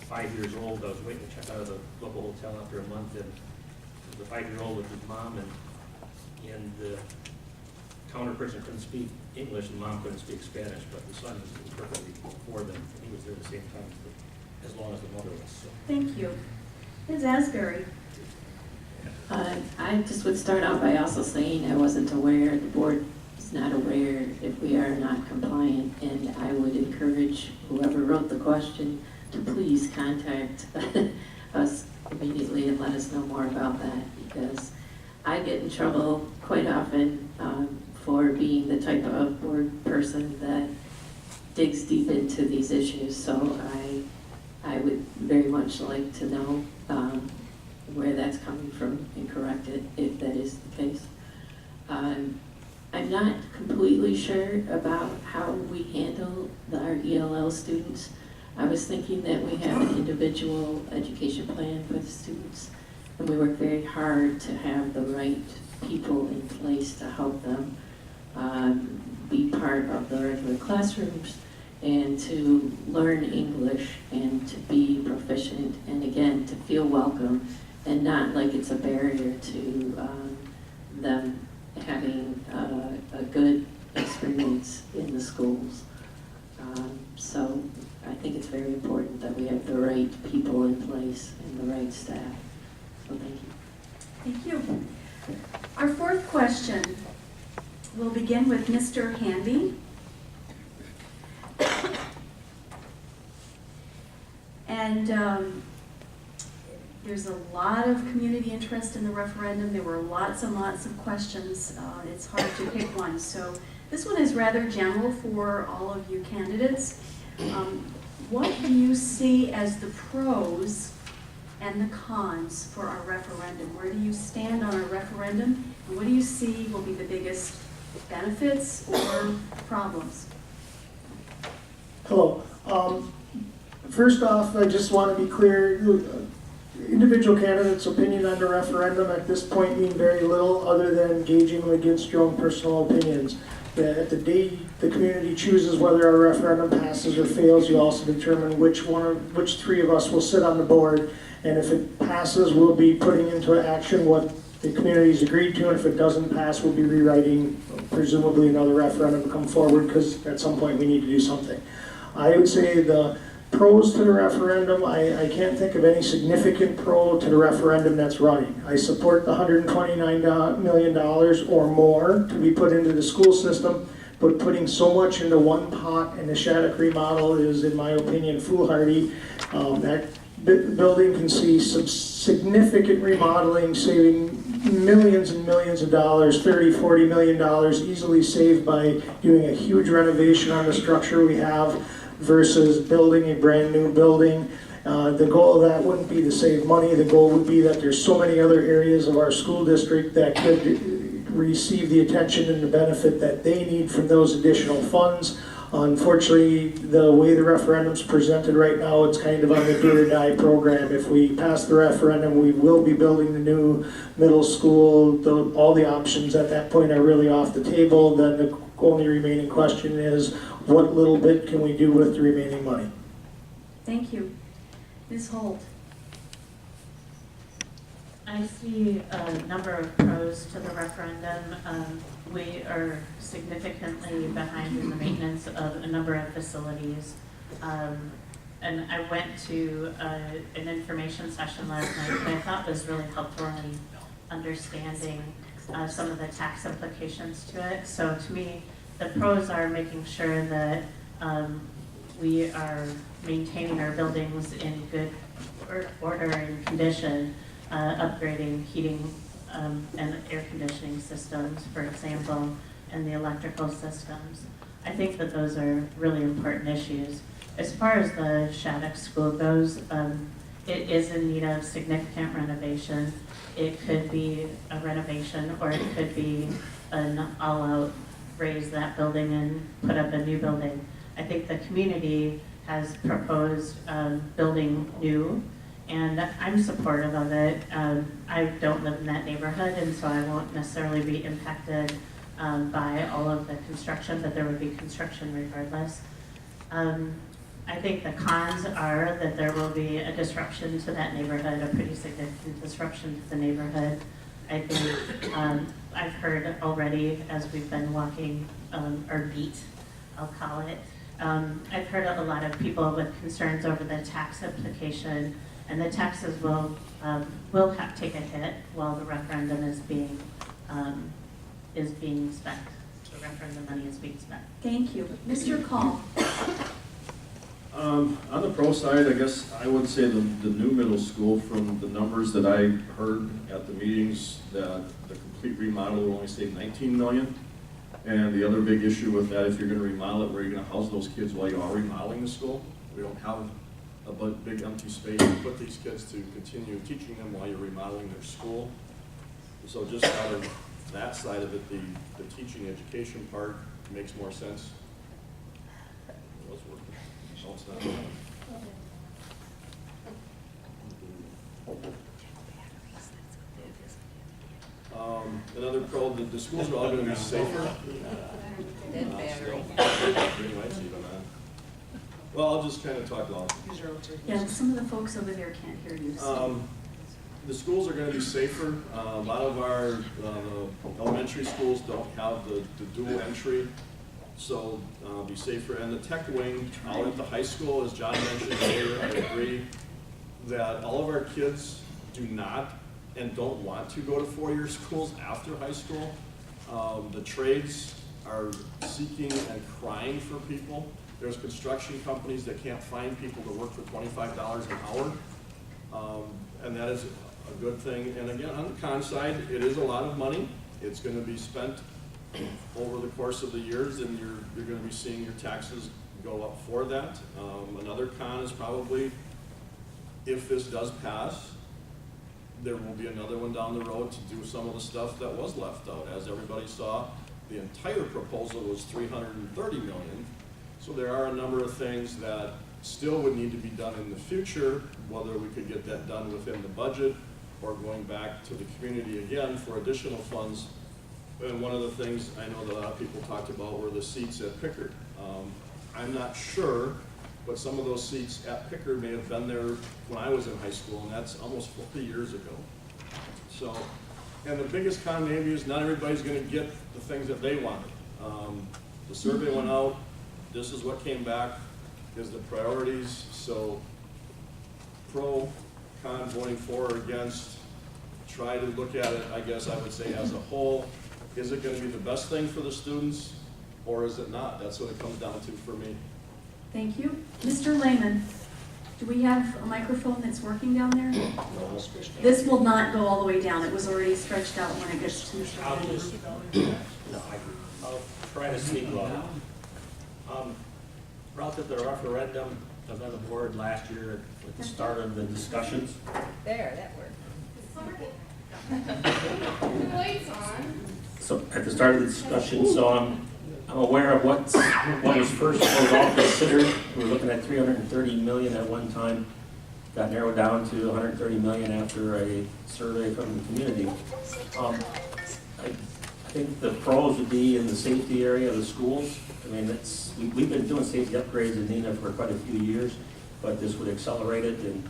5 years old, I was waiting to check out of the local hotel after a month, and the 5-year-old with his mom, and the counter person couldn't speak English, and mom couldn't speak Spanish, but the son was perfectly for them. He was there at the same time as long as the mother was. So. Thank you. Ms. Asbury? I just would start out by also saying I wasn't aware, the board is not aware if we are not compliant, and I would encourage whoever wrote the question to please contact us immediately and let us know more about that, because I get in trouble quite often for being the type of board person that digs deep into these issues, so I would very much like to know where that's coming from and correct it if that is the case. I'm not completely sure about how we handle our ELL students. I was thinking that we have an individual education plan for the students, and we work very hard to have the right people in place to help them be part of the regular classrooms and to learn English and to be proficient, and again, to feel welcome and not like it's a barrier to them having a good experience in the schools. So I think it's very important that we have the right people in place and the right staff. So thank you. Thank you. Our fourth question will begin with Mr. Hanby. And there's a lot of community interest in the referendum. There were lots and lots of questions. It's hard to pick one. So this one is rather general for all of you candidates. What do you see as the pros and the cons for our referendum? Where do you stand on our referendum? And what do you see will be the biggest benefits or problems? Hello. First off, I just want to be clear, individual candidates' opinion on the referendum at this point mean very little other than gauging them against your own personal opinions. At the day the community chooses whether our referendum passes or fails, you also determine which three of us will sit on the board. And if it passes, we'll be putting into action what the community's agreed to, and if it doesn't pass, we'll be rewriting presumably another referendum to come forward, because at some point we need to do something. I would say the pros to the referendum, I can't think of any significant pro to the referendum that's running. I support the $129 million or more to be put into the school system, but putting so much into one pot in the Shattuck remodel is, in my opinion, foolhardy. That building can see some significant remodeling, saving millions and millions of dollars, $30–40 million easily saved by doing a huge renovation on the structure we have versus building a brand new building. The goal of that wouldn't be to save money. The goal would be that there's so many other areas of our school district that could receive the attention and the benefit that they need from those additional funds. Unfortunately, the way the referendum's presented right now, it's kind of on the do or die program. If we pass the referendum, we will be building the new middle school. All the options at that point are really off the table. Then the only remaining question is, what little bit can we do with the remaining money? Thank you. Ms. Holt. I see a number of pros to the referendum. We are significantly behind in the maintenance of a number of facilities. And I went to an information session last night that I thought was really helpful in understanding some of the tax implications to it. So to me, the pros are making sure that we are maintaining our buildings in good order and condition, upgrading heating and air conditioning systems, for example, and the electrical systems. I think that those are really important issues. As far as the Shattuck School goes, it is in need of significant renovation. It could be a renovation, or it could be an all-out raise that building and put up a new building. I think the community has proposed building new, and I'm supportive of it. I don't live in that neighborhood, and so I won't necessarily be impacted by all of the construction, but there would be construction regardless. I think the cons are that there will be a disruption to that neighborhood, a pretty significant disruption to the neighborhood. I think I've heard already as we've been walking our beat, I'll call it, I've heard a lot of people with concerns over the tax implication and the taxes will take a hit while the referendum is being spent. The referendum money is being spent. Thank you. Mr. Call? On the pro side, I guess I would say the new middle school, from the numbers that I heard at the meetings, that the complete remodel will only save 19 million. And the other big issue with that, if you're gonna remodel it, where you're gonna house those kids while you are remodeling the school? We don't have a big empty space to put these kids to continue teaching them while you're remodeling their school. So just out of that side of it, the teaching education part makes more sense. It was working. No, it's not. Another pro, the schools are all gonna be safer. Dead battery. Green lights even on. Well, I'll just kind of talk loud. Yeah, some of the folks over there can't hear you. So. The schools are gonna be safer. A lot of our elementary schools don't have the dual entry, so be safer. And the tech wing out at the high school, as John mentioned earlier, I agree that all of our kids do not and don't want to go to four-year schools after high school. The trades are seeking and crying for people. There's construction companies that can't find people to work for $25 an hour, and that is a good thing. And again, on the con side, it is a lot of money. It's going to be spent over the course of the years, and you're going to be seeing your taxes go up for that. Another con is probably, if this does pass, there will be another one down the road to do some of the stuff that was left out. As everybody saw, the entire proposal was $330 million. So there are a number of things that still would need to be done in the future, whether we could get that done within the budget or going back to the community again for additional funds. And one of the things I know that a lot of people talked about were the seats at Pickard. I'm not sure, but some of those seats at Pickard may have been there when I was in high school, and that's almost 40 years ago. So, and the biggest con maybe is not everybody's gonna get the things that they wanted. The survey went out, this is what came back, is the priorities. So pro, con, voting for or against, try to look at it, I guess I would say, as a whole. Is it gonna be the best thing for the students, or is it not? That's what it comes down to for me. Thank you. Mr. Lehman, do we have a microphone that's working down there? This will not go all the way down. It was already stretched out when it gets to Mr. Lehman. I'll try to speak loud. Relative to the referendum, I was on the board last year at the start of the discussions. There, that worked. The light's on. So at the start of the discussion, so I'm aware of what was first all considered. We were looking at 330 million at one time. Got narrowed down to 130 million after a survey from the community. I think the pros would be in the safety area of the schools. I mean, we've been doing safety upgrades in Neenah for quite a few years, but this would accelerate it and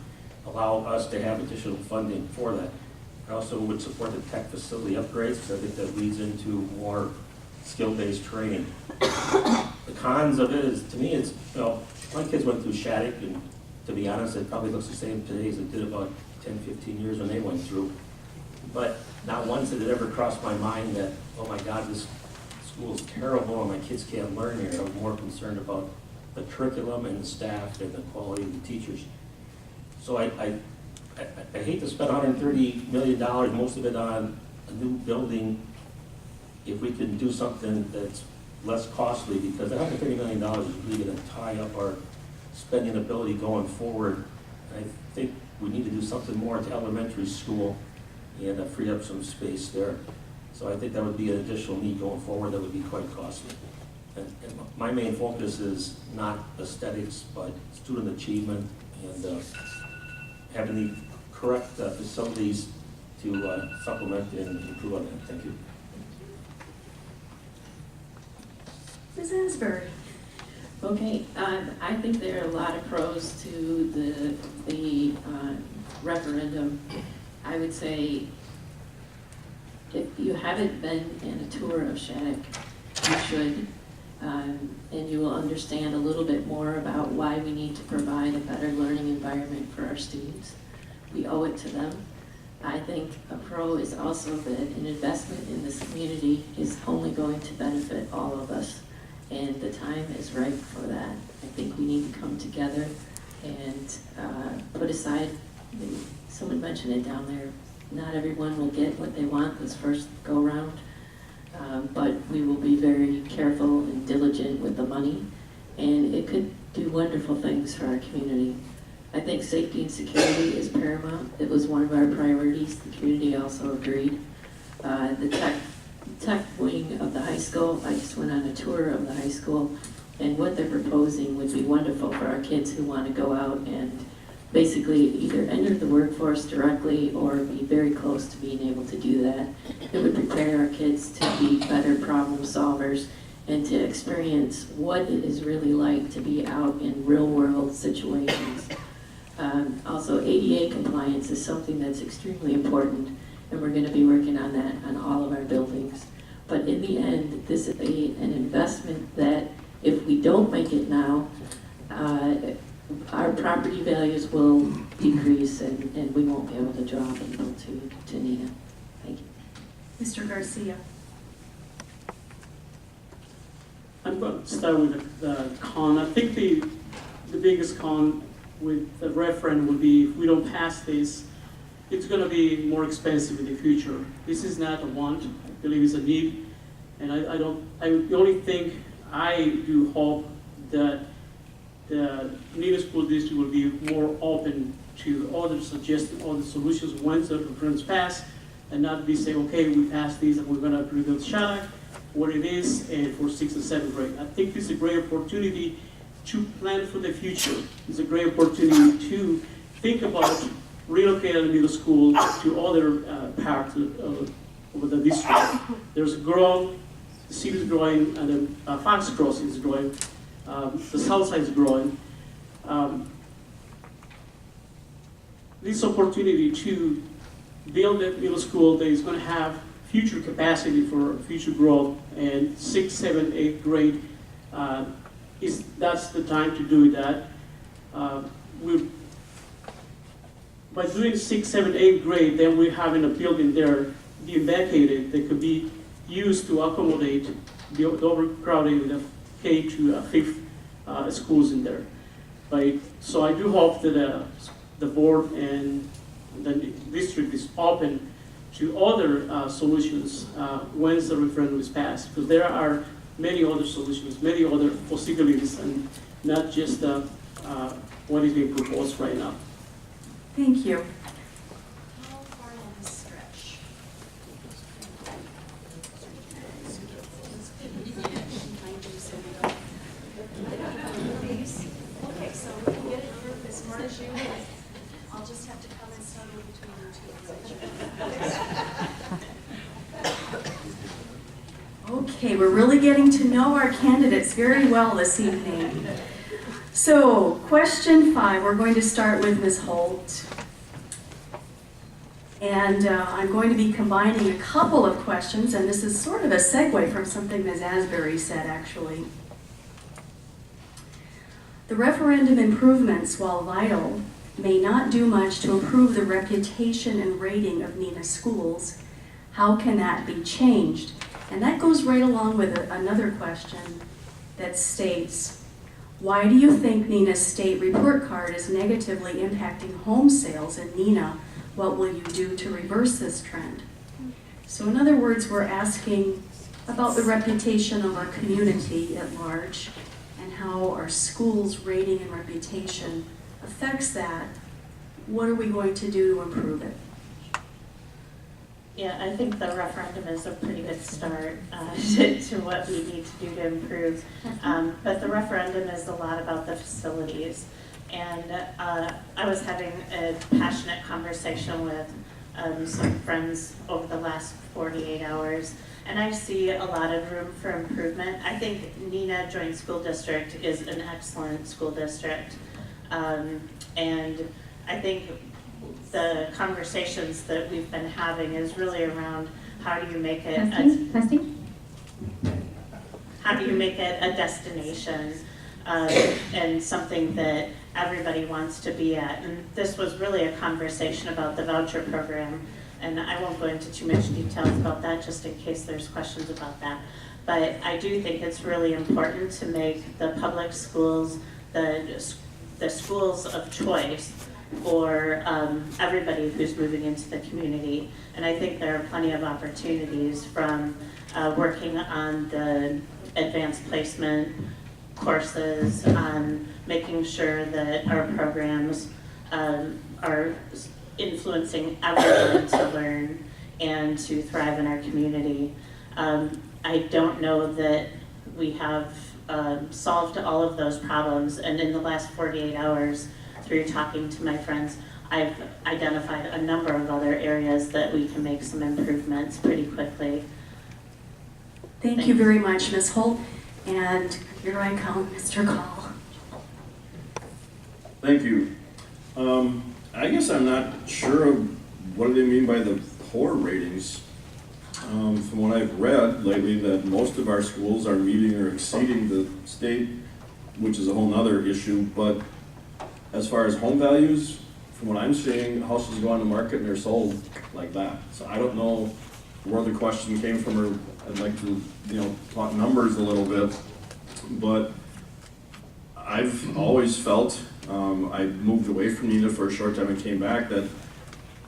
allow us to have additional funding for that. I also would support the tech facility upgrades, because I think that leads into more skill-based training. The cons of it is, to me, it's, you know, my kids went through Shattuck, and to be honest, it probably looks the same today as it did about 10, 15 years when they went through. But not once did it ever cross my mind that, oh my God, this school is terrible and my kids can't learn here. I was more concerned about the curriculum and the staff and the quality of the teachers. So I hate to spend $130 million, most of it on a new building, if we can do something that's less costly, because $130 million is really going to tie up our spending ability going forward. I think we need to do something more to elementary school and free up some space there. So I think that would be an additional need going forward that would be quite costly. And my main focus is not aesthetics, but student achievement and having the correct facilities to supplement and improve on that. Thank you. Ms. Asbury? Okay, I think there are a lot of pros to the referendum. I would say if you haven't been in a tour of Shattuck, you should, and you will understand a little bit more about why we need to provide a better learning environment for our students. we owe it to them. I think a pro is also that an investment in this community is only going to benefit all of us, and the time is right for that. I think we need to come together and put aside, someone mentioned it down there, not everyone will get what they want this first go-round, but we will be very careful and diligent with the money, and it could do wonderful things for our community. I think safety and security is paramount. It was one of our priorities. The community also agreed. The tech wing of the high school, I just went on a tour of the high school, and what they're proposing would be wonderful for our kids who want to go out and basically either enter the workforce directly or be very close to being able to do that. It would prepare our kids to be better problem solvers and to experience what it is really like to be out in real world situations. Also, ADA compliance is something that's extremely important, and we're going to be working on that on all of our buildings. But in the end, this is an investment that if we don't make it now, our property values will decrease and we won't be able to draw people to Neenah. Thank you. Mr. Garcia. I'm going to start with the con. I think the biggest con with the referendum would be if we don't pass this, it's going to be more expensive in the future. This is not a want, I believe it's a need. And the only thing I do hope that the Neenah School District will be more open to other suggestions, other solutions once the referendum pass, and not be saying, okay, we passed this and we're going to rebuild Shattuck, what it is, and for 6th and 7th grade. I think this is a great opportunity to plan for the future. It's a great opportunity to think about relocating the middle school to other parts of the district. There's growth, the city is growing, and the Fox Crossing is growing. The south side is growing. This opportunity to build that middle school that is going to have future capacity for future growth, and 6th, 7th, 8th grade, that's the time to do that. By doing 6th, 7th, 8th grade, then we're having a building there being vacated that could be used to accommodate the overcrowding of the K to 5th schools in there. So I do hope that the board and the district is open to other solutions once the referendum is passed, because there are many other solutions, many other possibilities, and not just what is being proposed right now. Thank you. How far will this stretch? Okay, so we can get it through as far as you want. I'll just have to come and snuggle between you two. Okay, we're really getting to know our candidates very well this evening. So, question 5, we're going to start with Ms. Holt. And I'm going to be combining a couple of questions, and this is sort of a segue from something Ms. Asbury said, actually. The referendum improvements, while vital, may not do much to improve the reputation and rating of Neenah schools. How can that be changed? And that goes right along with another question that states, why do you think Neenah's state report card is negatively impacting home sales in Neenah? What will you do to reverse this trend? So in other words, we're asking about the reputation of our community at large and how our school's rating and reputation affects that. What are we going to do to improve it? Yeah, I think the referendum is a pretty good start to what we need to do to improve. But the referendum is a lot about the facilities. And I was having a passionate conversation with some friends over the last 48 hours, and I see a lot of room for improvement. I think Neenah Joint School District is an excellent school district. And I think the conversations that we've been having is really around how do you make it Testing? how do you make it a destination and something that everybody wants to be at. And this was really a conversation about the voucher program, and I won't go into too much details about that, just in case there's questions about that. But I do think it's really important to make the public schools the schools of choice for everybody who's moving into the community. And I think there are plenty of opportunities from working on the advanced placement courses, on making sure that our programs are influencing everyone to learn and to thrive in our community. I don't know that we have solved all of those problems, and in the last 48 hours, through talking to my friends, I've identified a number of other areas that we can make some improvements pretty quickly. Thank you very much, Ms. Holt. And here I come, Mr. Call. Thank you. I guess I'm not sure of what do they mean by the poor ratings. From what I've read lately, that most of our schools are meeting or exceeding the state, which is a whole nother issue. But as far as home values, from what I'm seeing, houses go on the market and they're sold like that. So I don't know where the question came from, or I'd like to, talk numbers a little bit. But I've always felt, I moved away from Neenah for a short time and came back, that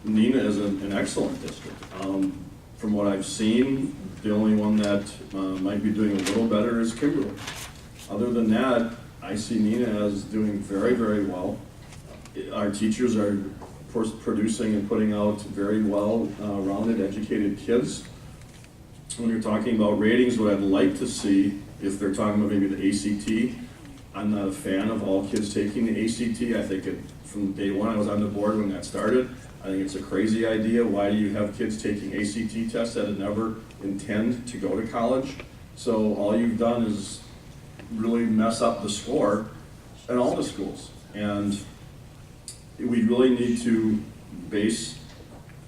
Neenah is an excellent district. From what I've seen, the only one that might be doing a little better is Kimberly. Other than that, I see Neenah as doing very, very well. Our teachers are, of course, producing and putting out very well-rounded, educated kids. When you're talking about ratings, what I'd like to see, if they're talking about maybe the ACT, I'm not a fan of all kids taking the ACT. I think from day one, I was on the board when that started. I think it's a crazy idea. Why do you have kids taking ACT tests that never intend to go to college? So all you've done is really mess up the score at all the schools. And we really need to base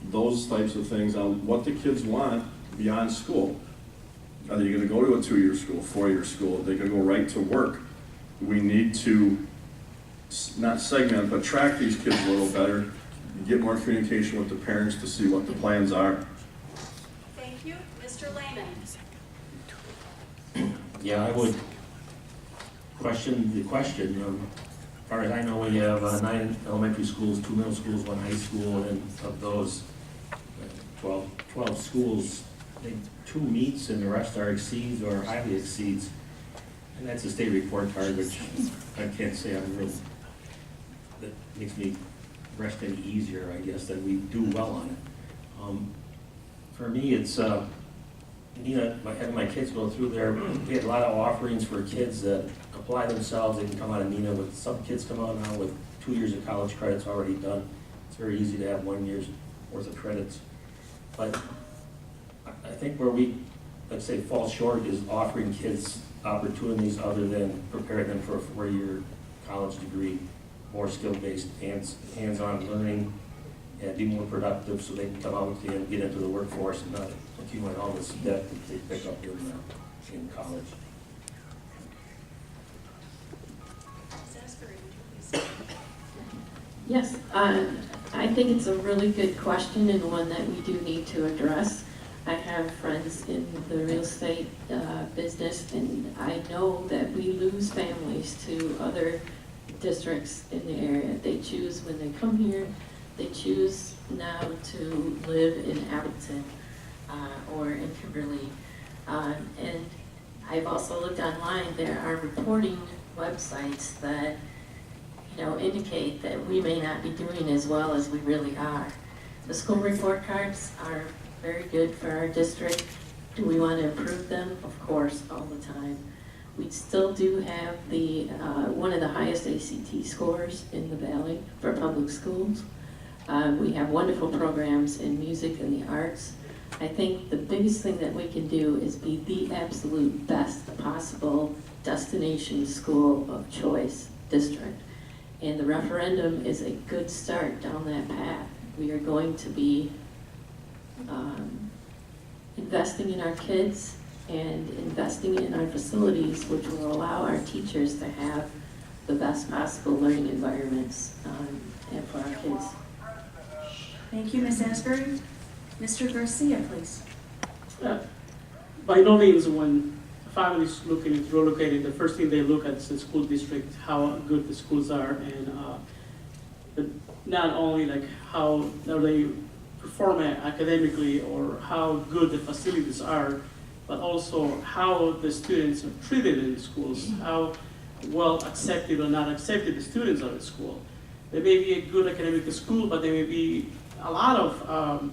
those types of things on what the kids want beyond school. Are they going to go to a 2-year school, 4-year school? Are they going to go right to work? We need to not segment, but track these kids a little better, get more communication with the parents to see what the plans are. Thank you. Mr. Lehman. Yeah, I would question the question. As far as I know, we have 9 elementary schools, 2 middle schools, 1 high school, and of those 12 schools, I think 2 meets and the rest are exceeds or highly exceeds. And that's a state report card, which I can't say I'm real, that makes me rest any easier, I guess, that we do well on it. For me, it's, having my kids go through there, we had a lot of offerings for kids that apply themselves. They can come out of Neenah with, some kids come out now with 2 years of college credits already done. It's very easy to have 1 year's worth of credits. But I think where we, let's say, fall short is offering kids opportunities other than preparing them for a 4-year college degree, more skill-based, hands-on learning, and be more productive so they can come out and get into the workforce and not accumulate all this debt that they pick up in college. Yes, I think it's a really good question and one that we do need to address. I have friends in the real estate business, and I know that we lose families to other districts in the area. They choose when they come here, they choose now to live in Appleton or in Kimberly. And I've also looked online, there are reporting websites that indicate that we may not be doing as well as we really are. The school report cards are very good for our district. Do we want to improve them? Of course, all the time. We still do have the one of the highest ACT scores in the Valley for public schools. We have wonderful programs in music and the arts. I think the biggest thing that we can do is be the absolute best possible destination school of choice district. And the referendum is a good start down that path. We are going to be investing in our kids and investing in our facilities, which will allow our teachers to have the best possible learning environments and for our kids. Thank you, Ms. Asbury. Mr. Garcia, please. By no means, when a family is looking at relocating, the first thing they look at is the school district, how good the schools are, and not only like how they perform academically or how good the facilities are, but also how the students are treated in the schools, how well accepted or not accepted the students are at school. There may be a good academic school, but there may be a lot of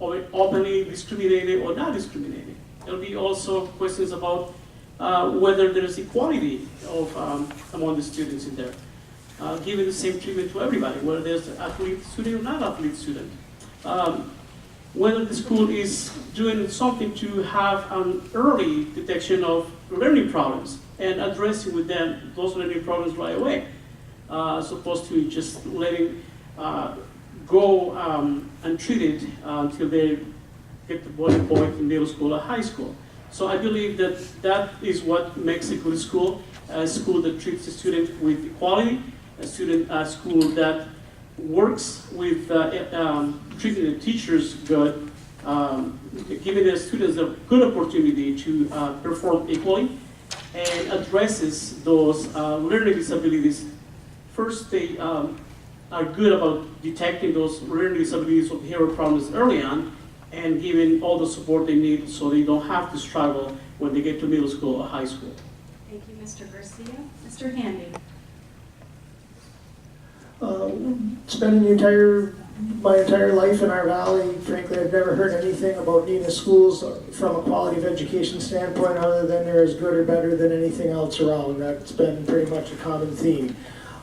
openly discriminated or not discriminated. There'll be also questions about whether there's equality of among the students in there, giving the same treatment to everybody, whether there's an athlete student or not athlete student. Whether the school is doing something to have an early detection of learning problems and addressing with them those learning problems right away, as opposed to just letting go untreated until they get the boiling point in middle school or high school. So I believe that that is what makes a good school, a school that treats the student with equality, a school that works with treating the teachers good, giving the students a good opportunity to perform equally, and addresses those learning disabilities. First, they are good about detecting those learning disabilities or behavioral problems early on, and giving all the support they need so they don't have to struggle when they get to middle school or high school. Thank you, Mr. Garcia. Mr. Handy. Spending my entire life in our valley, frankly, I've never heard anything about Neenah schools from a quality of education standpoint other than they're as good or better than anything else around. That's been pretty much a common theme.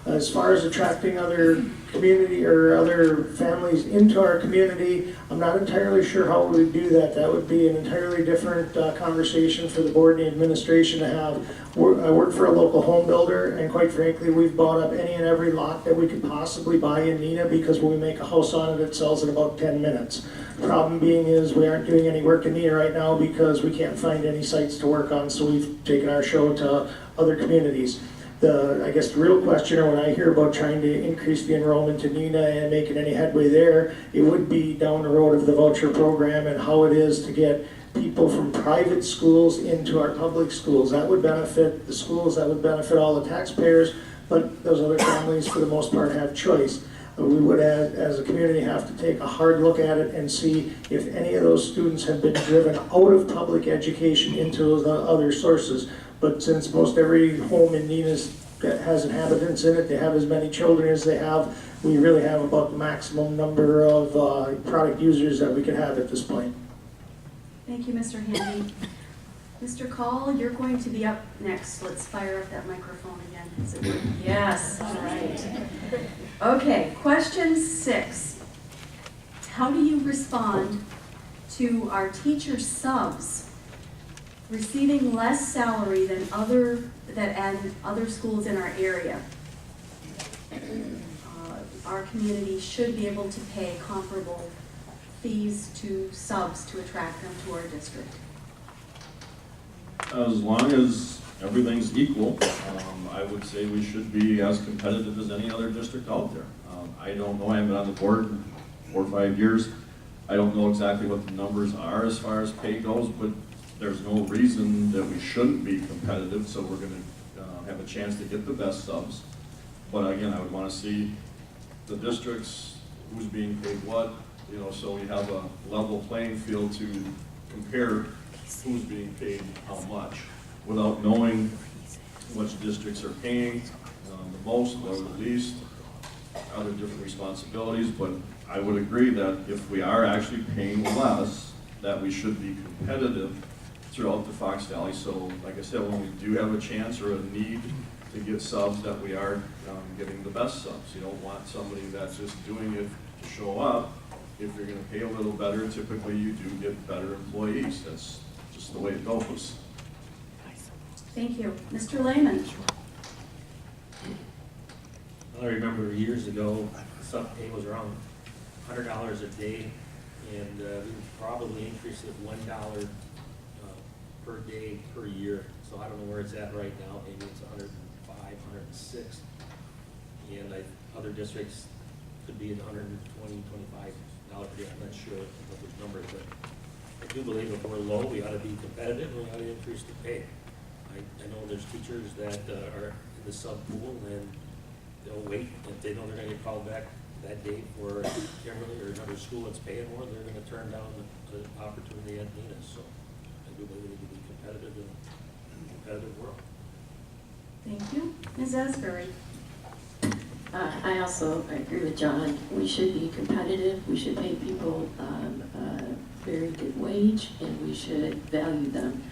As far as attracting other community or other families into our community, I'm not entirely sure how we would do that. That would be an entirely different conversation for the board and the administration to have. I work for a local home builder, and quite frankly, we've bought up any and every lot that we could possibly buy in Neenah because when we make a house on it, it sells in about 10 minutes. Problem being is we aren't doing any work in Neenah right now because we can't find any sites to work on, so we've taken our show to other communities. I guess the real question, or when I hear about trying to increase the enrollment in Neenah and making any headway there, it would be down the road of the voucher program and how it is to get people from private schools into our public schools. That would benefit the schools, that would benefit all the taxpayers, but those other families, for the most part, have choice. We would, as a community, have to take a hard look at it and see if any of those students have been driven out of public education into the other sources. But since most every home in Neenah has inhabitants in it, they have as many children as they have, we really have about the maximum number of product users that we can have at this point. Thank you, Mr. Handy. Mr. Call, you're going to be up next. Let's fire up that microphone again. Is it working? Yes, all right. Okay, question 6. How do you respond to our teacher subs receiving less salary than other schools in our area? Our community should be able to pay comparable fees to subs to attract them to our district. As long as everything's equal, I would say we should be as competitive as any other district out there. I don't know, I haven't been on the board in 4 or 5 years. I don't know exactly what the numbers are as far as pay goes, but there's no reason that we shouldn't be competitive, so we're going to have a chance to get the best subs. But again, I would want to see the districts, who's being paid what, so we have a level playing field to compare who's being paid how much, without knowing which districts are paying the most or the least, other different responsibilities. But I would agree that if we are actually paying less, that we should be competitive throughout the Fox Valley. So like I said, when we do have a chance or a need to get subs, that we are getting the best subs. You don't want somebody that's just doing it to show up. If you're going to pay a little better, typically you do get better employees. That's just the way it goes. Thank you. Mr. Lehman. I remember years ago, sub pay was around $100 a day, and we would probably increase it $1 per day, per year. So I don't know where it's at right now, maybe it's 105, 106. And other districts could be at $120, $25 per day, I'm not sure of those numbers, but I do believe if we're low, we ought to be competitive, and we ought to increase the pay. I know there's teachers that are in the sub pool, and they'll wait, if they know they're gonna get called back that day for Kimberly or another school that's paying more, they're gonna turn down the opportunity at Neenah. So I do believe we need to be competitive in a competitive world. Thank you. Ms. Asbury? I also agree with John. We should be competitive. We should pay people a very good wage, and we should value them.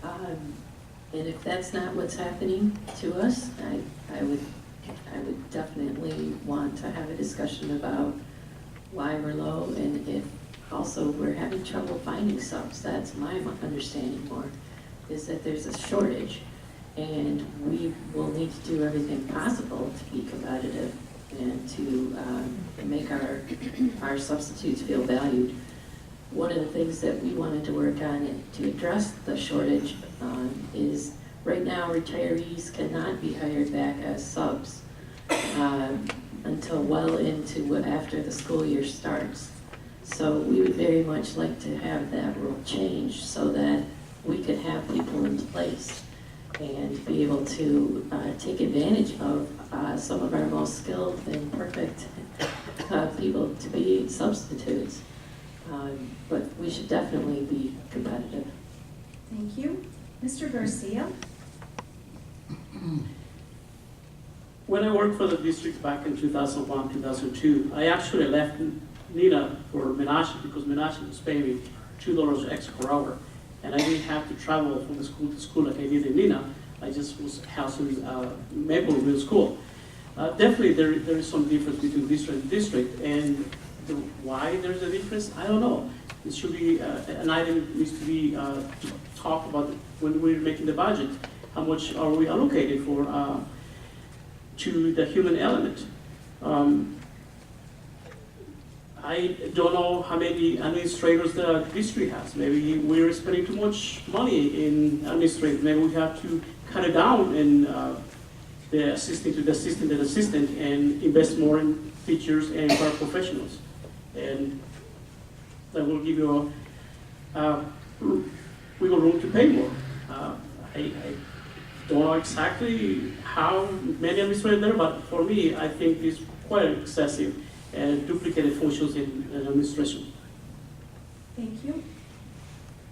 And if that's not what's happening to us, I would definitely want to have a discussion about why we're low, and if also we're having trouble finding subs. That's my understanding more, is that there's a shortage, and we will need to do everything possible to be competitive and to make our substitutes feel valued. One of the things that we wanted to work on to address the shortage is right now retirees cannot be hired back as subs until well into after the school year starts. So we would very much like to have that rule changed so that we could have people in place and be able to take advantage of some of our most skilled and perfect people to be substitutes. But we should definitely be competitive. Thank you. Mr. Garcia? When I worked for the district back in 2001, 2002, I actually left Neenah for Menashe because Menashe was paying me $2 extra per hour. And I didn't have to travel from the school to school like I did in Neenah. I just was housed in Maple Middle School. Definitely there is some difference between district and district, and why there's a difference, I don't know. It should be, an item needs to be talked about when we're making the budget. How much are we allocated for to the human element? I don't know how many administrators the district has. Maybe we're spending too much money in administrators. Maybe we have to cut it down in the assistant to the assistant and assistant and invest more in teachers and paraprofessionals. And that will give you wiggle room to pay more. I don't know exactly how many administrators there, but for me, I think it's quite excessive and duplicated functions in administration. Thank you.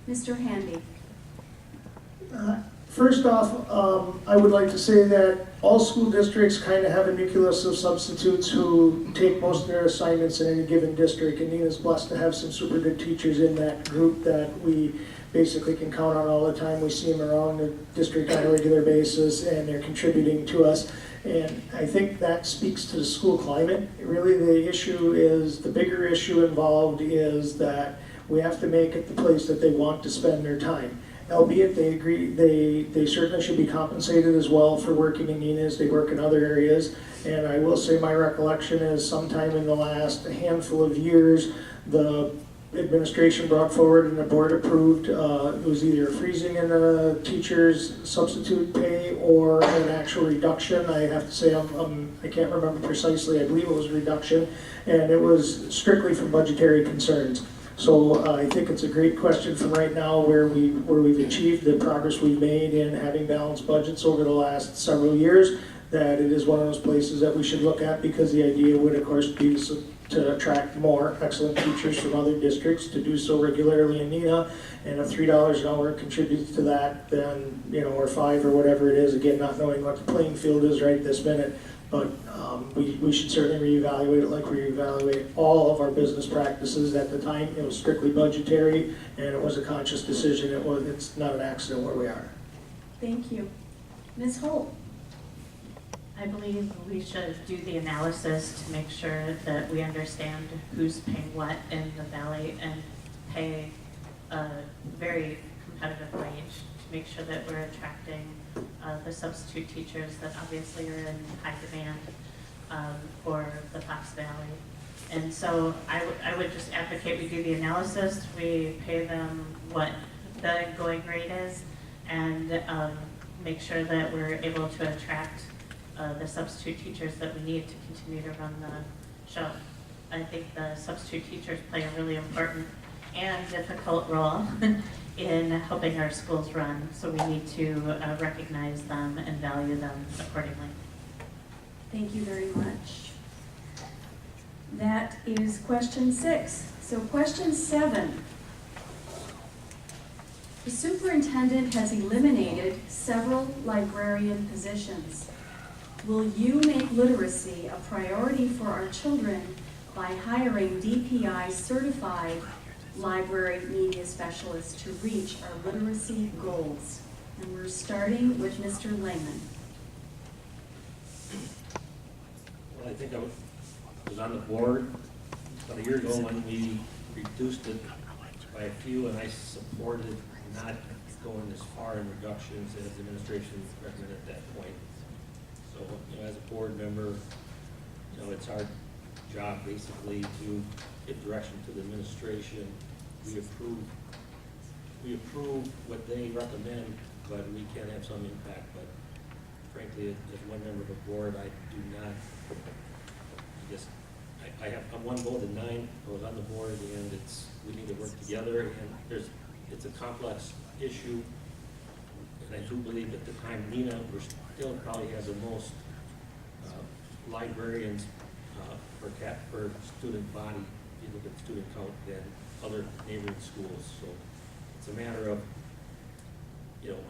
Mr. Handy? First off, I would like to say that all school districts kind of have a nucleus of substitutes who take most of their assignments in any given district, and Neenah's blessed to have some super good teachers in that group that we basically can count on all the time. We see them around the district on a regular basis, and they're contributing to us. And I think that speaks to the school climate. Really, the issue is, the bigger issue involved is that we have to make it the place that they want to spend their time. Albeit they agree, they certainly should be compensated as well for working in Neenah as they work in other areas. And I will say my recollection is sometime in the last handful of years, the administration brought forward and the board approved, it was either a freezing in the teacher's substitute pay or an actual reduction. I have to say I can't remember precisely, I believe it was a reduction, and it was strictly from budgetary concerns. So I think it's a great question from right now where we've achieved the progress we've made in having balanced budgets over the last several years, that it is one of those places that we should look at, because the idea would of course be to attract more excellent teachers from other districts to do so regularly in Neenah, and if $3 an hour contributes to that, then, you know, or $5 or whatever it is, again, not knowing what the playing field is right this minute, but we should certainly reevaluate it like we reevaluate all of our business practices. At the time, it was strictly budgetary, and it was a conscious decision. It's not an accident where we are. Thank you. Ms. Holt? I believe we should do the analysis to make sure that we understand who's paying what in the valley and pay a very competitive wage to make sure that we're attracting the substitute teachers that obviously are in high demand for the Fox Valley. And so I would just advocate we do the analysis, we pay them what the going rate is, and make sure that we're able to attract the substitute teachers that we need to continue to run the show. I think the substitute teachers play a really important and difficult role in helping our schools run, so we need to recognize them and value them accordingly. Thank you very much. That is question 6. So question 7. The superintendent has eliminated several librarian positions. Will you make literacy a priority for our children by hiring DPI certified library media specialists to reach our literacy goals? And we're starting with Mr. Lehman. Well, I think I was on the board about a year ago when we reduced it by a few, and I supported not going as far in reductions as the administration recommended at that point. So, as a board member, it's our job basically to give direction to the administration. We approve what they recommend, but we can have some impact. But frankly, as one member of the board, I do not, I'm one vote in 9, I was on the board, and we need to work together, and it's a complex issue, and I do believe at the time, Neenah still probably has the most librarians per student body, if you look at the student count, than other neighboring schools. So it's a matter of,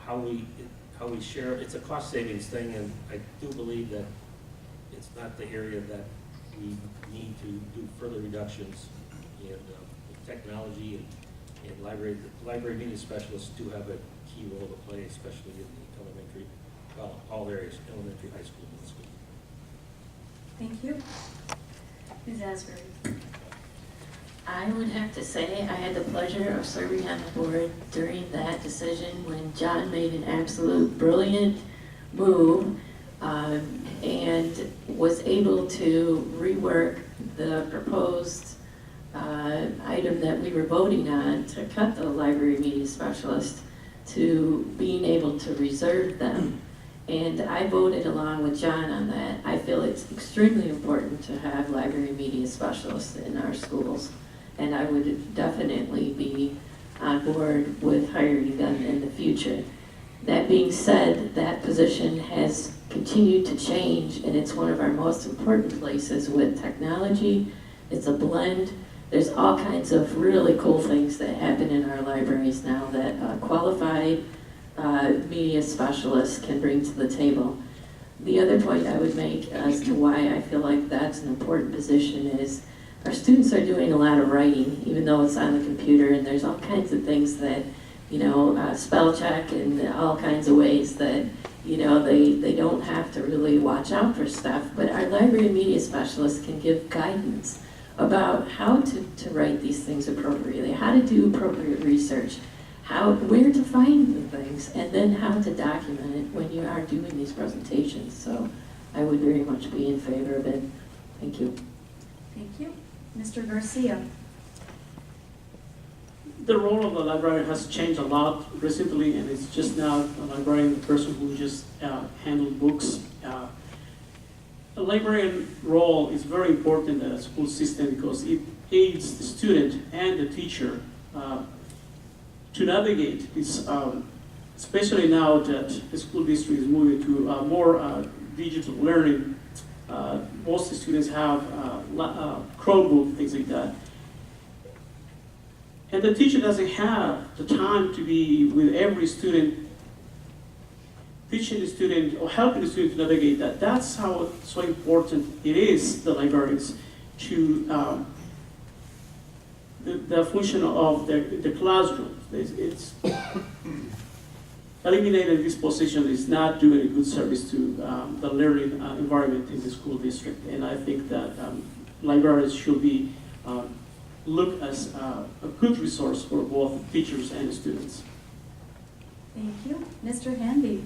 how we share. It's a cost savings thing, and I do believe that it's not the area that we need to do further reductions in technology and library. The library media specialists do have a key role to play, especially in the elementary, all areas, elementary, high school, middle school. Thank you. Ms. Asbury. I would have to say I had the pleasure of serving on the board during that decision when John made an absolute brilliant move and was able to rework the proposed item that we were voting on to cut the library media specialist to being able to reserve them. And I voted along with John on that. I feel it's extremely important to have library media specialists in our schools. And I would definitely be on board with hiring them in the future. That being said, that position has continued to change, and it's one of our most important places with technology. It's a blend. There's all kinds of really cool things that happen in our libraries now that qualified media specialists can bring to the table. The other point I would make as to why I feel like that's an important position is our students are doing a lot of writing, even though it's on the computer, and there's all kinds of things that, spell check and all kinds of ways that, they don't have to really watch out for stuff. But our library media specialists can give guidance about how to write these things appropriately, how to do appropriate research, where to find the things, and then how to document it when you are doing these presentations. So I would very much be in favor of it. Thank you. Thank you. Mr. Garcia. The role of the librarian has changed a lot recently, and it's just now a librarian, the person who just handles books. A librarian role is very important in a school system because it aids the student and the teacher to navigate this, especially now that the school district is moving to more digital learning. Most students have Chromebook, things like that. And the teacher doesn't have the time to be with every student, teaching the student or helping the student to navigate that. That's how so important it is, the librarians, to the function of the classroom. It's eliminating this position is not doing a good service to the learning environment in the school district. And I think that librarians should be looked as a good resource for both teachers and students. Thank you. Mr. Hanby.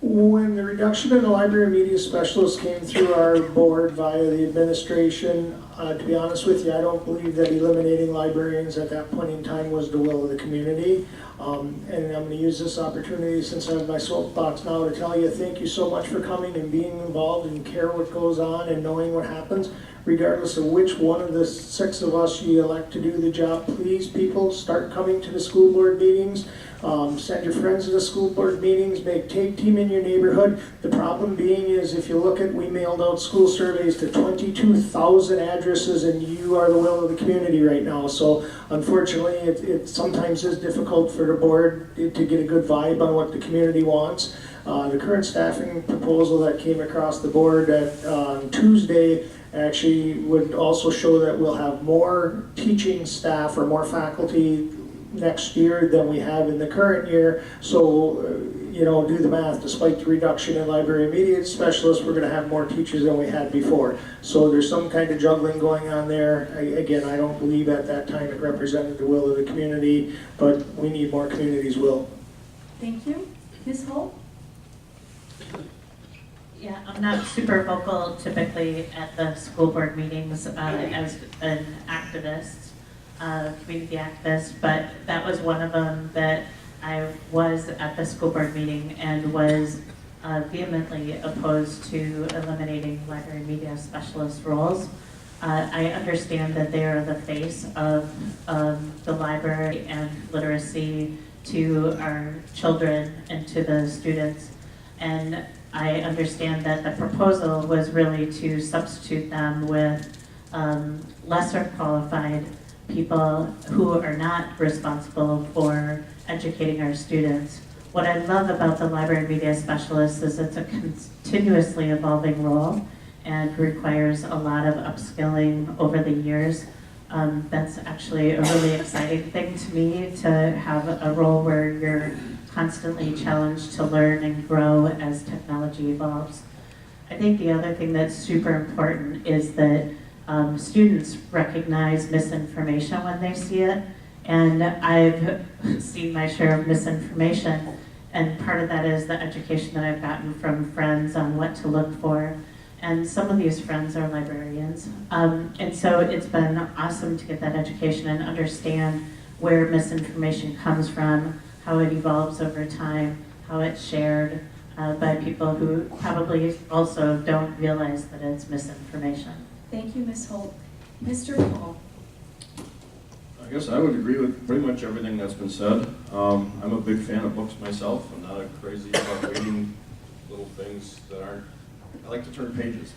When the reduction in the library media specialist came through our board via the administration, to be honest with you, I don't believe that eliminating librarians at that point in time was the will of the community. And I'm going to use this opportunity, since I have my soapbox now, to tell you thank you so much for coming and being involved and care what goes on and knowing what happens. Regardless of which one of the 6 of us you elect to do the job, please, people, start coming to the school board meetings. Send your friends to the school board meetings, take team in your neighborhood. The problem being is, if you look at, we mailed out school surveys to 22,000 addresses, and you are the will of the community right now. So unfortunately, it sometimes is difficult for the board to get a good vibe on what the community wants. The current staffing proposal that came across the board on Tuesday actually would also show that we'll have more teaching staff or more faculty next year than we have in the current year. So, do the math. Despite the reduction in library media specialists, we're going to have more teachers than we had before. So there's some kind of juggling going on there. Again, I don't believe at that time it represented the will of the community, but we need more community's will. Thank you. Ms. Holt? Yeah, I'm not super vocal typically at the school board meetings as an activist, community activist, but that was one of them that I was at the school board meeting and was vehemently opposed to eliminating library media specialist roles. I understand that they are the face of the library and literacy to our children and to the students, and I understand that the proposal was really to substitute them with lesser qualified people who are not responsible for educating our students. What I love about the library media specialist is it's a continuously evolving role and requires a lot of upskilling over the years. That's actually a really exciting thing to me, to have a role where you're constantly challenged to learn and grow as technology evolves. I think the other thing that's super important is that students recognize misinformation when they see it, and I've seen my share of misinformation, and part of that is the education that I've gotten from friends on what to look for, and some of these friends are librarians, and so it's been awesome to get that education and understand where misinformation comes from, how it evolves over time, how it's shared by people who probably also don't realize that it's misinformation. Thank you, Ms. Holt. Mr. Paul? I guess I would agree with pretty much everything that's been said. I'm a big fan of books myself. I'm not a crazy about reading little things that aren't, I like to turn pages.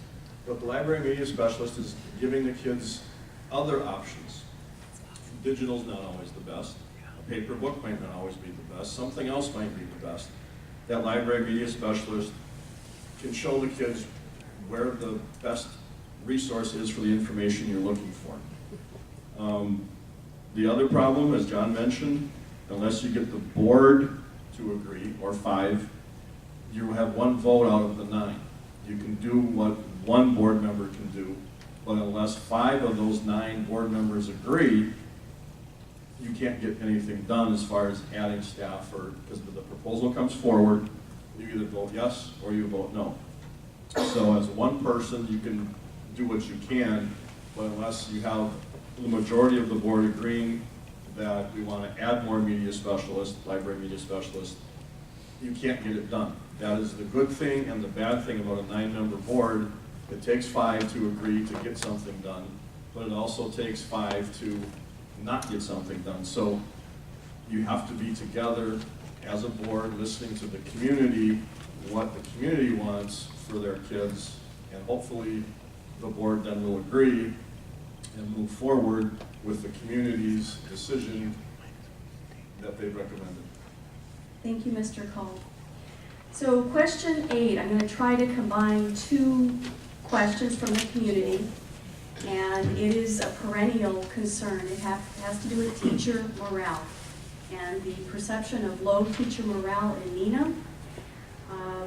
But the library media specialist is giving the kids other options. Digital's not always the best. A paper book might not always be the best. Something else might be the best. That library media specialist can show the kids where the best resource is for the information you're looking for. The other problem, as John mentioned, unless you get the board to agree, or 5, you have 1 vote out of the 9. You can do what 1 board member can do, but unless 5 of those 9 board members agree, you can't get anything done as far as adding staff, or because the proposal comes forward, you either vote yes or you vote no. So as 1 person, you can do what you can, but unless you have the majority of the board agreeing that we want to add more media specialists, library media specialists, you can't get it done. That is the good thing and the bad thing about a 9-member board. It takes 5 to agree to get something done, but it also takes 5 to not get something done. So you have to be together as a board, listening to the community, what the community wants for their kids, and hopefully the board then will agree and move forward with the community's decision that they've recommended. Thank you, Mr. Cole. So question 8, I'm going to try to combine 2 questions from the community, and it is a perennial concern. It has to do with teacher morale and the perception of low teacher morale in Neenah.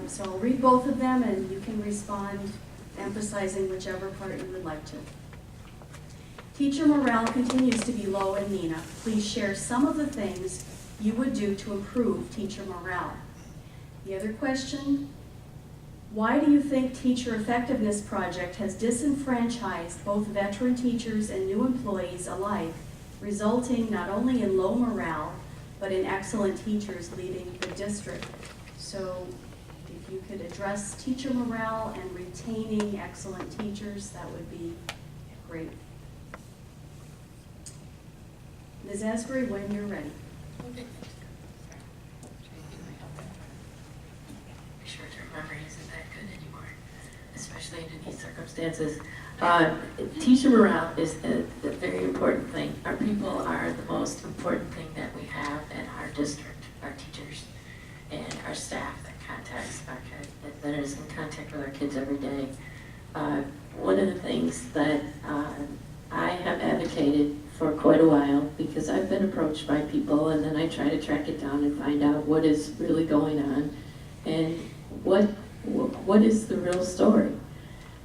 So I'll read both of them and you can respond emphasizing whichever part you would like to. Teacher morale continues to be low in Neenah. Please share some of the things you would do to improve teacher morale. The other question, why do you think Teacher Effectiveness Project has disenfranchised both veteran teachers and new employees alike, resulting not only in low morale, but in excellent teachers leaving the district? So if you could address teacher morale and retaining excellent teachers, that would be great. Ms. Asbury, when you're ready. Make sure your memory isn't that good anymore, especially under these circumstances. Teacher morale is a very important thing. Our people are the most important thing that we have in our district, our teachers and our staff that contacts our kids, that is in contact with our kids every day. One of the things that I have advocated for quite a while, because I've been approached by people and then I try to track it down and find out what is really going on and what is the real story.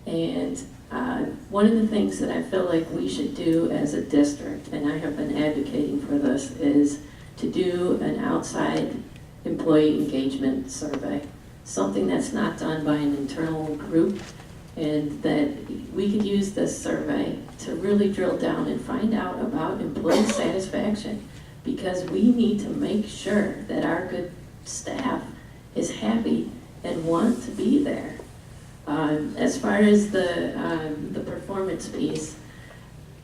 And one of the things that I feel like we should do as a district, and I have been advocating for this, is to do an outside employee engagement survey, something that's not done by an internal group, and that we could use this survey to really drill down and find out about employee satisfaction, because we need to make sure that our good staff is happy and want to be there. As far as the performance piece,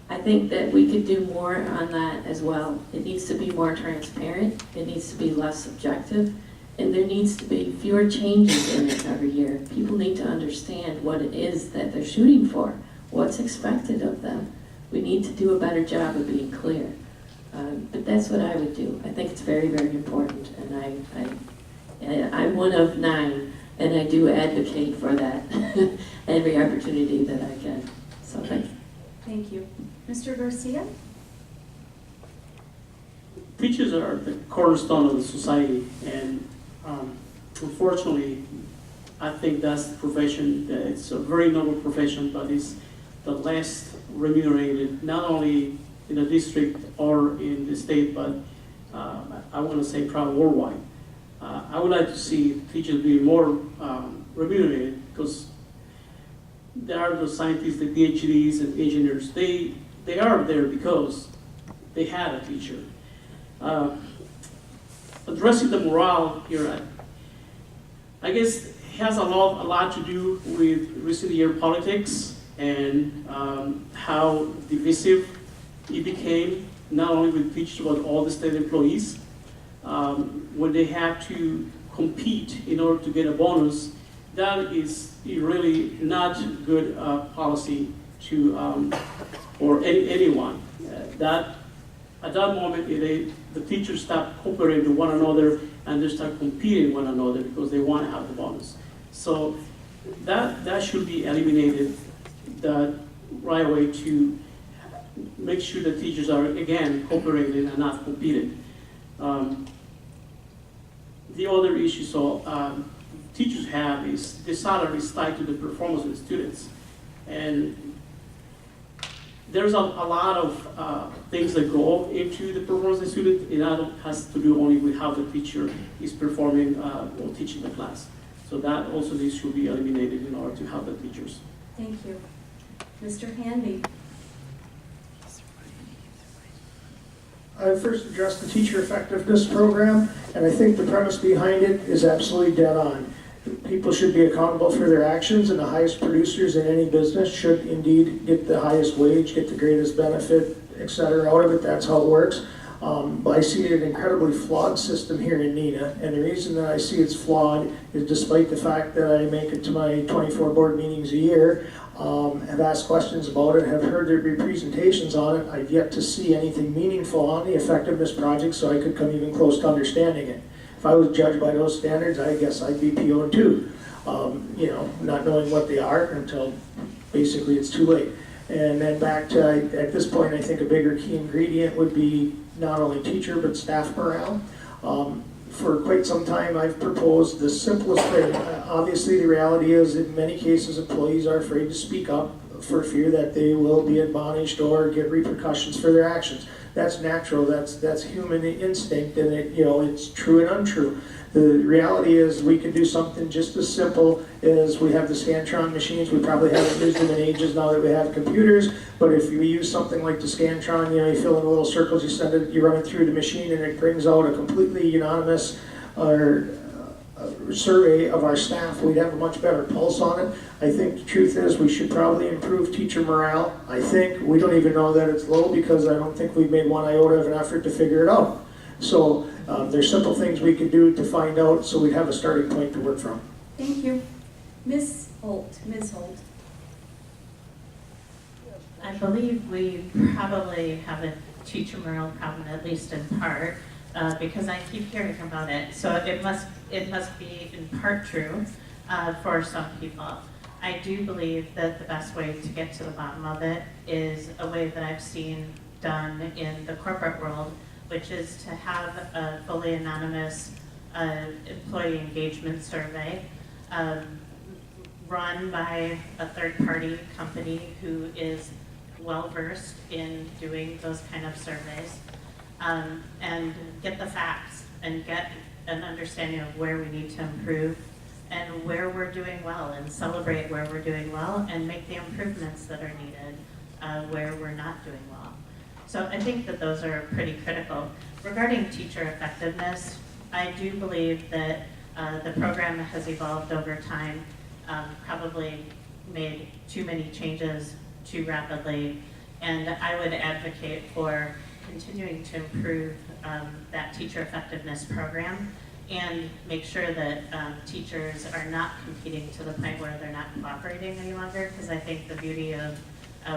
I think that we could do more on that as well. It needs to be more transparent, it needs to be less subjective, and there needs to be fewer changes in it every year. People need to understand what it is that they're shooting for, what's expected of them. We need to do a better job of being clear. But that's what I would do. I think it's very, very important, and I'm one of 9, and I do advocate for that every opportunity that I can. So thank you. Thank you. Mr. Garcia? Teachers are the cornerstone of the society, and unfortunately, I think that's the profession, that it's a very noble profession, but it's the less remunerated, not only in the district or in the state, but I want to say probably worldwide. I would like to see teachers be more remunerated, because there are the scientists, the PhDs and engineers, they are there because they had a teacher. Addressing the morale here, I guess has a lot to do with recent year politics and how divisive it became, not only with teachers but all the state employees. When they have to compete in order to get a bonus, that is really not good policy to for anyone. At that moment, the teachers start cooperating with one another and they start competing with one another because they want to have the bonus. So that should be eliminated right away, to make sure that teachers are, again, cooperating and not competing. The other issue teachers have is the salary is tied to the performance of the students. And there's a lot of things that go into the performance of the student. It has to do only with how the teacher is performing or teaching the class. So that also needs to be eliminated in order to help the teachers. Thank you. Mr. Hanby? I first addressed the teacher effectiveness program, and I think the premise behind it is absolutely dead on. People should be accountable for their actions, and the highest producers in any business should indeed get the highest wage, get the greatest benefit, etc. out of it. That's how it works. But I see an incredibly flawed system here in Neenah, and the reason that I see it's flawed is despite the fact that I make it to my 24 board meetings a year, have asked questions about it, have heard there be presentations on it, I've yet to see anything meaningful on the effectiveness project so I could come even close to understanding it. If I was judged by those standards, I guess I'd be PO'd too, not knowing what they are until basically it's too late. And then back to, at this point, I think a bigger key ingredient would be not only teacher but staff morale. For quite some time, I've proposed the simplest thing. Obviously, the reality is in many cases, employees are afraid to speak up. for fear that they will be admonished or get repercussions for their actions. That's natural, that's human instinct, and it's true and untrue. The reality is we can do something just as simple as we have the Scantron machines. We probably haven't used them in ages now that we have computers, but if you use something like the Scantron, you fill in little circles, you run it through the machine, and it brings out a completely unanimous survey of our staff. We'd have a much better pulse on it. I think the truth is we should probably improve teacher morale. I think we don't even know that it's low because I don't think we've made one iota of an effort to figure it out. So there's simple things we could do to find out so we'd have a starting point to work from. Thank you. Ms. Holt. I believe we probably have a teacher morale problem, at least in part, because I keep hearing about it. So it must be in part true for some people. I do believe that the best way to get to the bottom of it is a way that I've seen done in the corporate world, which is to have a fully anonymous employee engagement survey run by a third-party company who is well-versed in doing those kind of surveys, and get the facts and get an understanding of where we need to improve and where we're doing well, and celebrate where we're doing well and make the improvements that are needed where we're not doing well. So I think that those are pretty critical. Regarding teacher effectiveness, I do believe that the program has evolved over time, probably made too many changes too rapidly, and I would advocate for continuing to improve that teacher effectiveness program and make sure that teachers are not competing to the point where they're not cooperating any longer, because I think the beauty of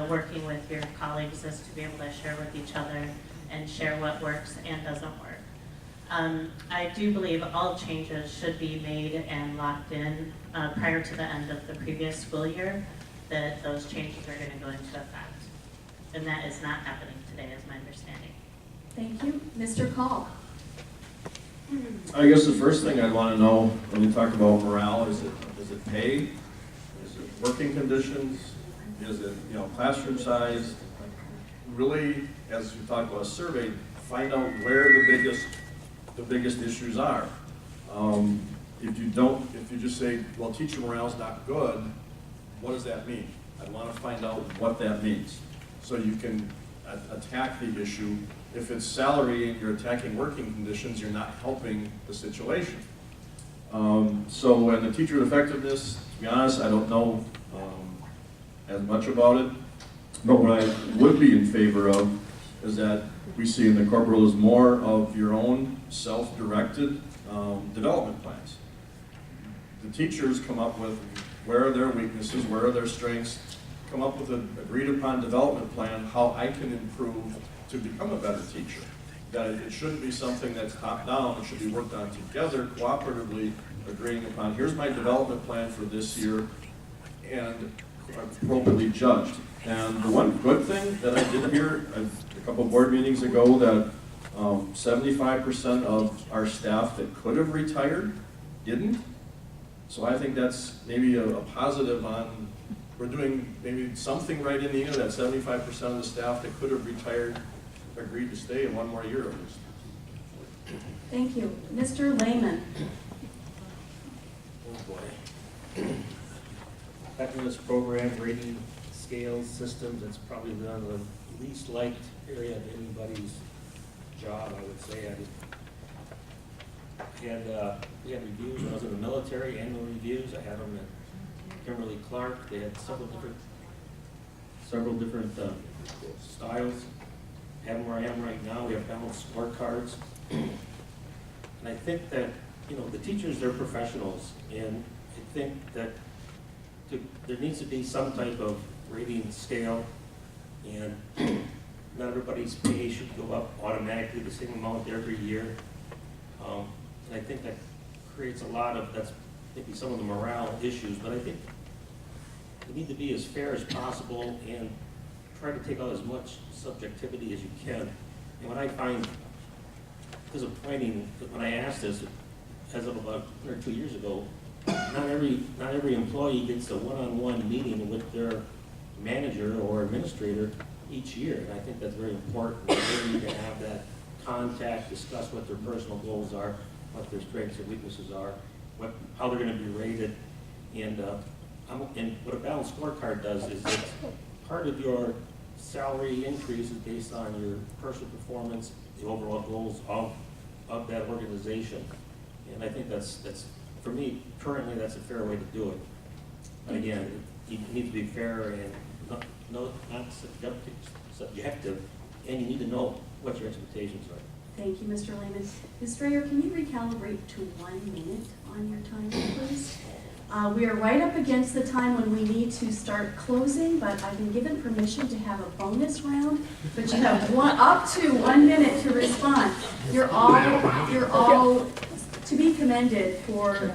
working with your colleagues is to be able to share with each other and share what works and doesn't work. I do believe all changes should be made and locked in prior to the end of the previous school year, that those changes are going to go into effect. And that is not happening today, is my understanding. Thank you. Mr. Call. I guess the first thing I'd want to know when you talk about morale, is it pay? Is it working conditions? Is it classroom size? Really, as you talk about a survey, find out where the biggest issues are. If you just say, well, teacher morale is not good, what does that mean? I want to find out what that means, so you can attack the issue. If it's salary and you're attacking working conditions, you're not helping the situation. So when the teacher effectiveness, to be honest, I don't know as much about it, but what I would be in favor of is that we see in the corporate world is more of your own self-directed development plans. The teachers come up with where are their weaknesses, where are their strengths, come up with an agreed upon development plan, how I can improve to become a better teacher. That it shouldn't be something that's top down, it should be worked on together, cooperatively, agreeing upon, here's my development plan for this year, and appropriately judged. And the one good thing that I did hear a couple board meetings ago, that 75% of our staff that could have retired didn't. So I think that's maybe a positive on, we're doing maybe something right in Neenah, that 75% of the staff that could have retired agreed to stay in one more year at least. Thank you. Mr. Lehman. Oh boy. Effectiveness program, rating scales, systems, it's probably one of the least liked area of anybody's job, I would say. We had reviews when I was in the military, annual reviews. I had them at Kimberly-Clark. They had several different styles. I have them where I am right now. We have balanced scorecards. And I think that, the teachers, they're professionals, and I think that there needs to be some type of rating scale, and not everybody's pay should go up automatically the same amount every year. And I think that creates a lot of, that's maybe some of the morale issues, but I think you need to be as fair as possible and try to take out as much subjectivity as you can. And what I find disappointing, when I asked this, as of about 1 or 2 years ago, not every employee gets a one-on-one meeting with manager or administrator each year. And I think that's very important. They really need to have that contact, discuss what their personal goals are, what their strengths and weaknesses are, how they're going to be rated. And what a balanced scorecard does is that part of your salary increase is based on your personal performance, the overall goals of that organization. And I think that's for me, currently, that's a fair way to do it. But again, you need to be fair and not subjective, and you need to know what your expectations are. Thank you, Mr. Lehman. Ms. Strayer, can you recalibrate to 1 minute on your time, please? We are right up against the time when we need to start closing, but I've been given permission to have a bonus round, but you have up to 1 minute to respond. You're all to be commended for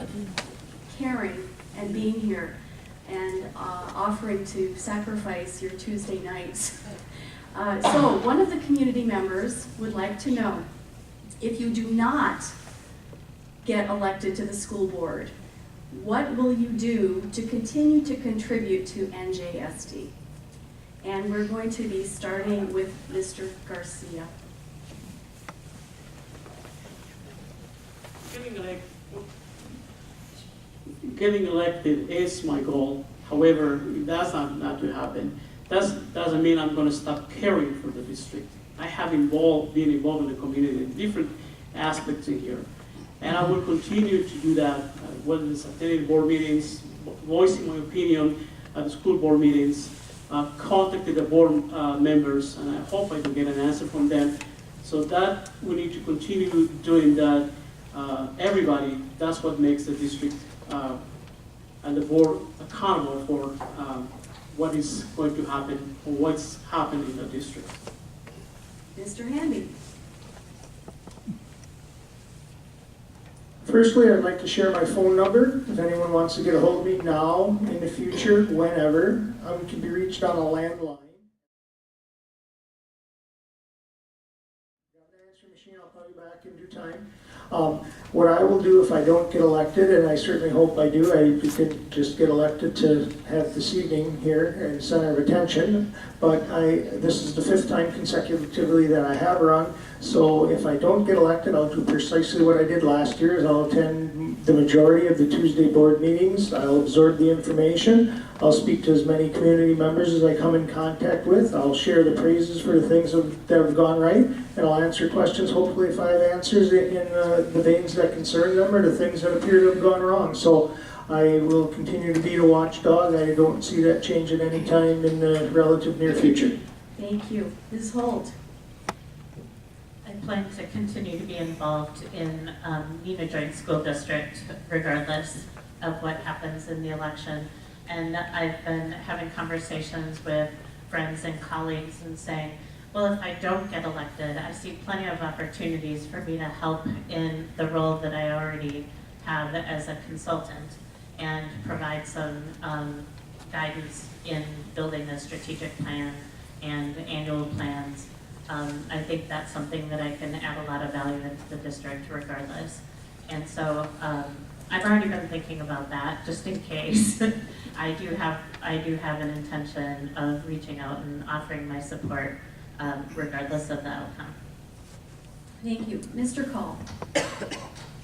caring and being here and offering to sacrifice your Tuesday nights. So one of the community members would like to know, if you do not get elected to the school board, what will you do to continue to contribute to NJSD? And we're going to be starting with Mr. Garcia. Getting elected is my goal. However, if that's not to happen, that doesn't mean I'm going to stop caring for the district. I have been involved in the community in different aspects in here. And I will continue to do that, whether it's attending board meetings, voicing my opinion at the school board meetings, contacting the board members, and I hope I can get an answer from them. So that we need to continue doing that. Everybody, that's what makes the district and the board accountable for what is going to happen or what's happening in the district. Mr. Hamby. Firstly, I'd like to share my phone number. If anyone wants to get a hold of me now, in the future, whenever, I can be reached on a landline. Got an answering machine, I'll call you back in due time. What I will do if I don't get elected, and I certainly hope I do, I could just get elected to have this evening here in center of attention, but this is the 5th time consecutively that I have run, so if I don't get elected, I'll do precisely what I did last year, is I'll attend the majority of the Tuesday board meetings, I'll absorb the information, I'll speak to as many community members as I come in contact with, I'll share the praises for the things that have gone right, and I'll answer questions, hopefully if I have answers in the veins that concern them or the things that appear to have gone wrong. So I will continue to be the watchdog. I don't see that changing any time in the relative near future. Thank you. Ms. Holt. I plan to continue to be involved in Neenah Joint School District regardless of what happens in the election. And I've been having conversations with friends and colleagues and saying, well, if I don't get elected, I see plenty of opportunities for me to help in the role that I already have as a consultant and provide some guidance in building a strategic plan and annual plans. I think that's something that I can add a lot of value into the district regardless. And so I've already been thinking about that just in case. I do have an intention of reaching out and offering my support regardless of the outcome. Thank you. Mr. Call.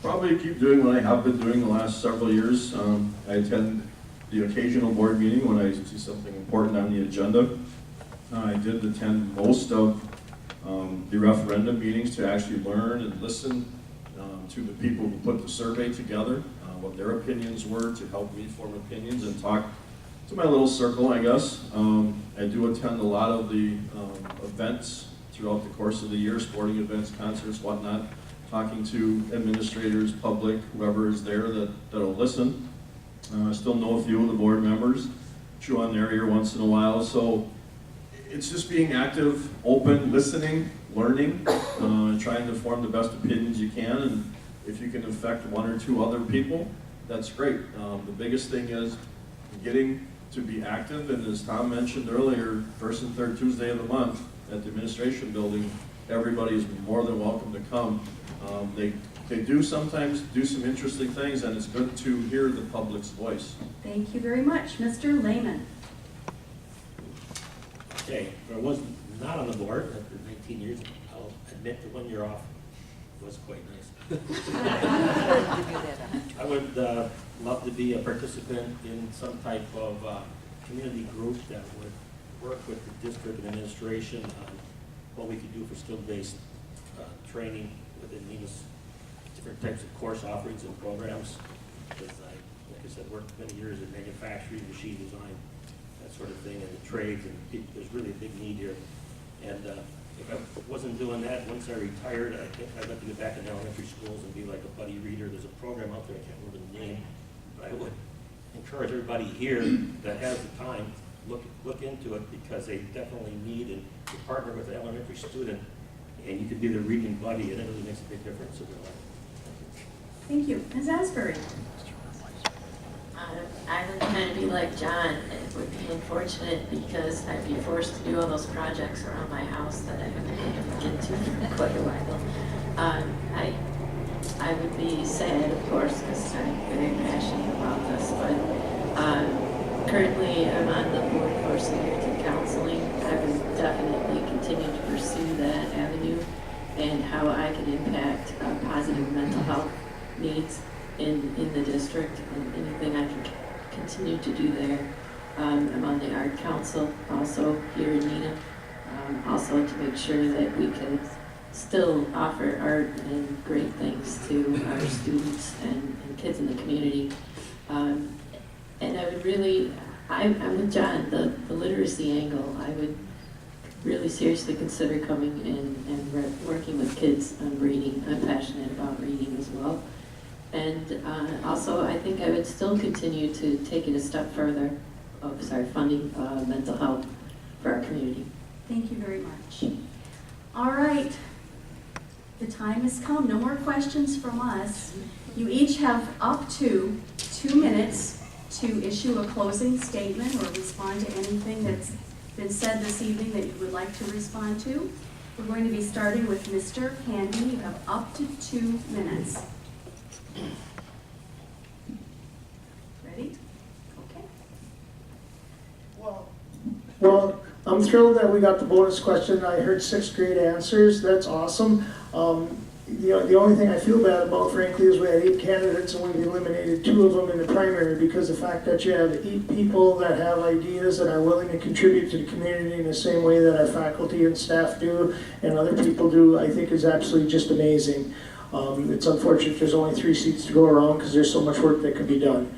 Probably keep doing what I have been doing the last several years. I attend the occasional board meeting when I see something important on the agenda. I did attend most of the referendum meetings to actually learn and listen to the people who put the survey together, what their opinions were, to help me form opinions and talk to my little circle, I guess. I do attend a lot of the events throughout the course of the year, sporting events, concerts, whatnot, talking to administrators, public, whoever is there that'll listen. I still know a few of the board members, chew on their ear once in a while, so it's just being active, open, listening, learning, and trying to form the best opinions you can, and if you can affect one or two other people, that's great. The biggest thing is getting to be active, and as Tom mentioned earlier, first and third Tuesday of the month at the administration building, everybody is more than welcome to come. They do sometimes do some interesting things, and it's good to hear the public's voice. Thank you very much. Mr. Lehman. say. But I was not on the board after 19 years. I'll admit the 1 year off was quite nice. I would love to be a participant in some type of community group that would work with the district administration on what we could do for skill-based training within Neenah's different types of course offerings and programs. Because like I said, worked many years in manufacturing, machine design, that sort of thing, and the trades, and there's really a big need here. And if I wasn't doing that, once I retired, I think I'd like to get back in elementary schools and be like a buddy reader. There's a program out there, I can't remember the name, but I would encourage everybody here that has the time, look into it, because they definitely need, and to partner with an elementary student, and you could be the reading buddy, and it really makes a big difference in their life. Thank you. Ms. Asbury? I would kind of be like John. It would be unfortunate because I'd be forced to do all those projects around my house that I haven't been able to get to for quite a while. I would be sad, of course, because I'm very passionate about this, but currently I'm on the board for Samaritan Counseling. I would definitely continue to pursue that avenue and how I can impact positive mental health needs in the district, and anything I can continue to do there. I'm on the Art Council also here in Neenah, also to make sure that we can still offer art and great things to our students and kids in the community. And I would really, I'm with John, the literacy angle. I would really seriously consider coming in and working with kids on reading. I'm passionate about reading as well. And also, I think I would still continue to take it a step further of, funding mental health for our community. Thank you very much. All right. The time has come. No more questions from us. You each have up to 2 minutes to issue a closing statement or respond to anything that's been said this evening that you would like to respond to. We're going to be starting with Mr. Handy. You have up to 2 minutes. Ready? Okay. Well, I'm thrilled that we got the bonus question. I heard 6th grade answers. That's awesome. The only thing I feel bad about, frankly, is we had 8 candidates and we eliminated 2 of them in the primary, because the fact that you have 8 people that have ideas and are willing to contribute to the community in the same way that our faculty and staff do and other people do, I think is absolutely just amazing. It's unfortunate there's only 3 seats to go around because there's so much work that could be done.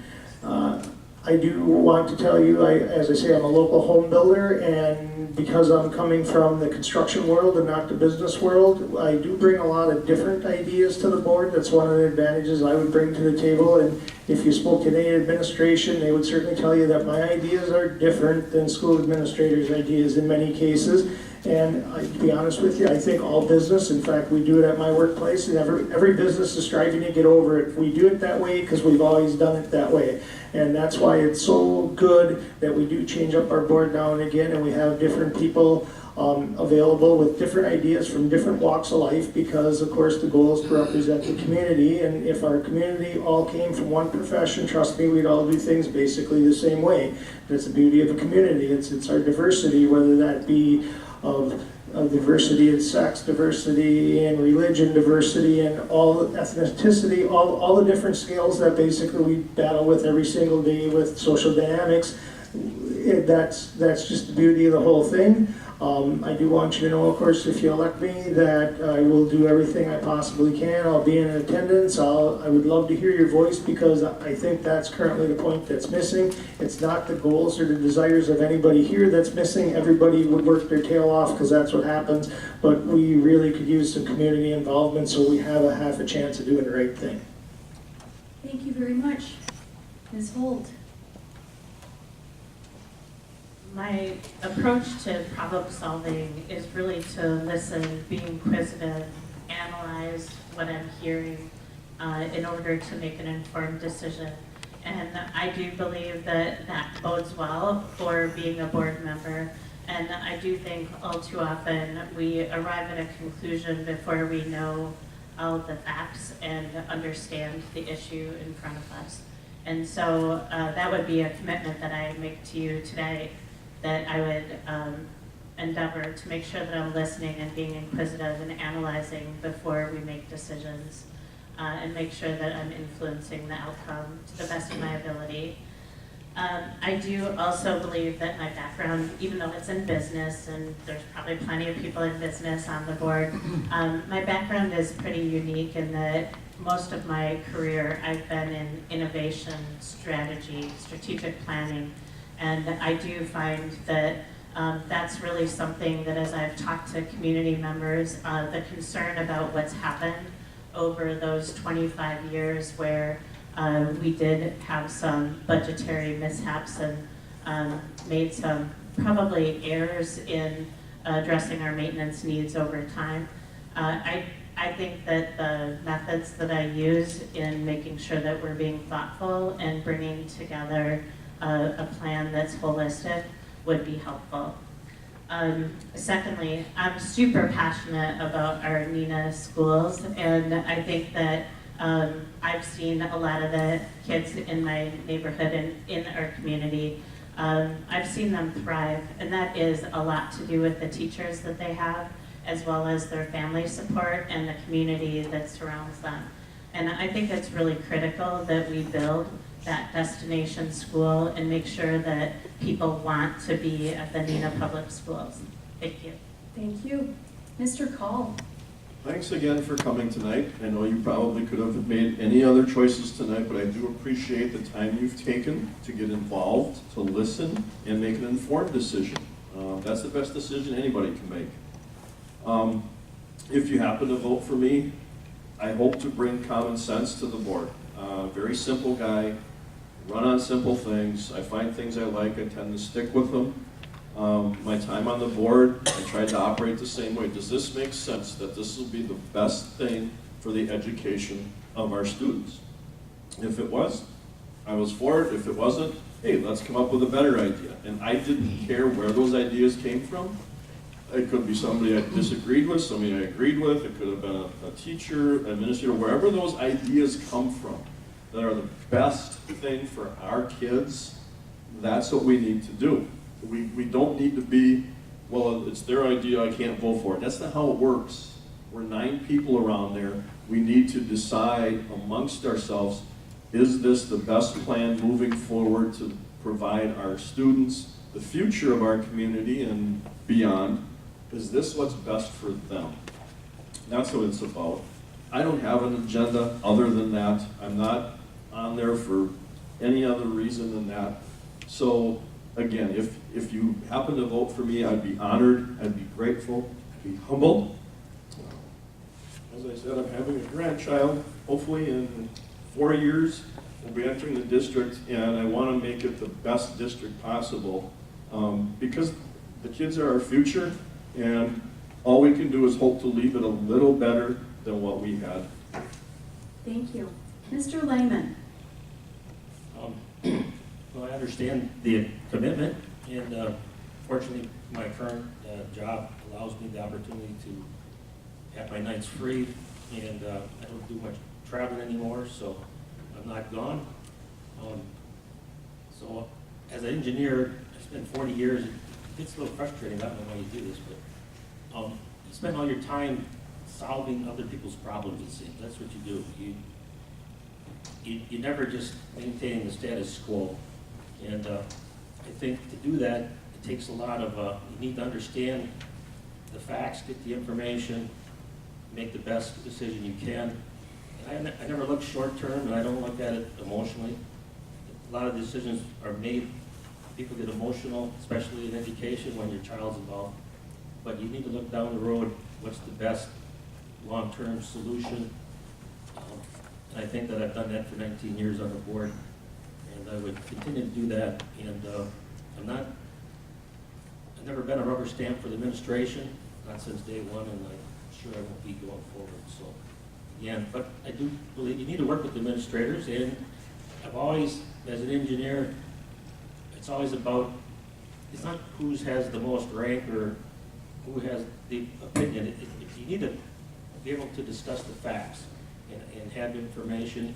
I do want to tell you, as I say, I'm a local home builder, and because I'm coming from the construction world and not the business world, I do bring a lot of different ideas to the board. That's one of the advantages I would bring to the table, and if you spoke to any administration, they would certainly tell you that my ideas are different than school administrators' ideas in many cases. And to be honest with you, I think all business, in fact, we do it at my workplace, and every business is striving to get over it. We do it that way because we've always done it that way. And that's why it's so good that we do change up our board now and again, and we have different people available with different ideas from different walks of life, because, of course, the goal is to represent the community. And if our community all came from one profession, trust me, we'd all do things basically the same way. That's the beauty of a community. It's our diversity, whether that be of diversity in sex, diversity in religion, diversity in all ethnicity, all the different scales that basically we battle with every single day with social dynamics. That's just the beauty of the whole thing. I do want you to know, of course, if you elect me, that I will do everything I possibly can. I'll be in attendance. I would love to hear your voice, because I think that's currently the point that's missing. It's not the goals or the desires of anybody here that's missing. Everybody would work their tail off because that's what happens, but we really could use some community involvement so we have a half a chance of doing the right thing. Thank you very much. Ms. Holt. My approach to problem solving is really to listen, be inquisitive, analyze what I'm hearing in order to make an informed decision. And I do believe that that bodes well for being a board member. And I do think all too often we arrive at a conclusion before we know all the facts and understand the issue in front of us. And so that would be a commitment that I make to you today, that I would endeavor to make sure that I'm listening and being inquisitive and analyzing before we make decisions, and make sure that I'm influencing the outcome to the best of my ability. I do also believe that my background, even though it's in business, and there's probably plenty of people in business on the board, my background is pretty unique in that most of my career I've been in innovation, strategy, strategic planning, and I do find that that's really something that as I've talked to community members, the concern about what's happened over those 25 years where we did have some budgetary mishaps and made some probably errors in addressing our maintenance needs over time. I think that the methods that I use in making sure that we're being thoughtful and bringing together a plan that's holistic would be helpful. Secondly, I'm super passionate about our Neenah schools, and I think that I've seen a lot of the kids in my neighborhood and in our community. I've seen them thrive, and that is a lot to do with the teachers that they have, as well as their family support and the community that surrounds them. And I think it's really critical that we build that destination school and make sure that people want to be at the Neenah Public Schools. Thank you. Thank you. Mr. Call. Thanks again for coming tonight. I know you probably could have made any other choices tonight, but I do appreciate the time you've taken to get involved, to listen, and make an informed decision. That's the best decision anybody can make. If you happen to vote for me, I hope to bring common sense to the board. Very simple guy, run on simple things. I find things I like, I tend to stick with them. My time on the board, I tried to operate the same way. Does this make sense that this will be the best thing for the education of our students? If it was, I was for it. If it wasn't, hey, let's come up with a better idea. And I didn't care where those ideas came from. It could be somebody I disagreed with, somebody I agreed with. It could have been a teacher, administrator, wherever those ideas come from that are the best thing for our kids, that's what we need to do. We don't need to be, well, it's their idea, I can't vote for it. That's not how it works. We're 9 people around there. We need to decide amongst ourselves, is this the best plan moving forward to provide our students the future of our community and beyond? Is this what's best for them? That's what it's about. I don't have an agenda other than that. I'm not on there for any other reason than that. So again, if you happen to vote for me, I'd be honored, I'd be grateful, I'd be humbled. As I said, I'm having a grandchild. Hopefully in 4 years, we'll be entering the district, and I want to make it the best district possible because the kids are our future, and all we can do is hope to leave it a little better than what we had. Thank you. Mr. Lehman. Well, I understand the commitment, and fortunately, my current job allows me the opportunity to have my nights free, and I don't do much traveling anymore, so I'm not gone. So as an engineer, I spent 40 years. It gets a little frustrating. I don't know why you do this, but you spend all your time solving other people's problems, it seems. That's what you do. You never just maintain the status quo. And I think to do that, it takes a lot of, you need to understand the facts, get the information, make the best decision you can. And I never look short term, and I don't look at it emotionally. A lot of decisions are made, people get emotional, especially in education when your child's involved. But you need to look down the road, what's the best long-term solution. And I think that I've done that for 19 years on the board, and I would continue to do that. And I've never been a rubber stamp for the administration, not since day one, and I'm sure I won't be going forward. So, again, but I do believe you need to work with administrators, and I've always, as an engineer, it's always about, it's not who has the most rank or who has the opinion. You need to be able to discuss the facts and have information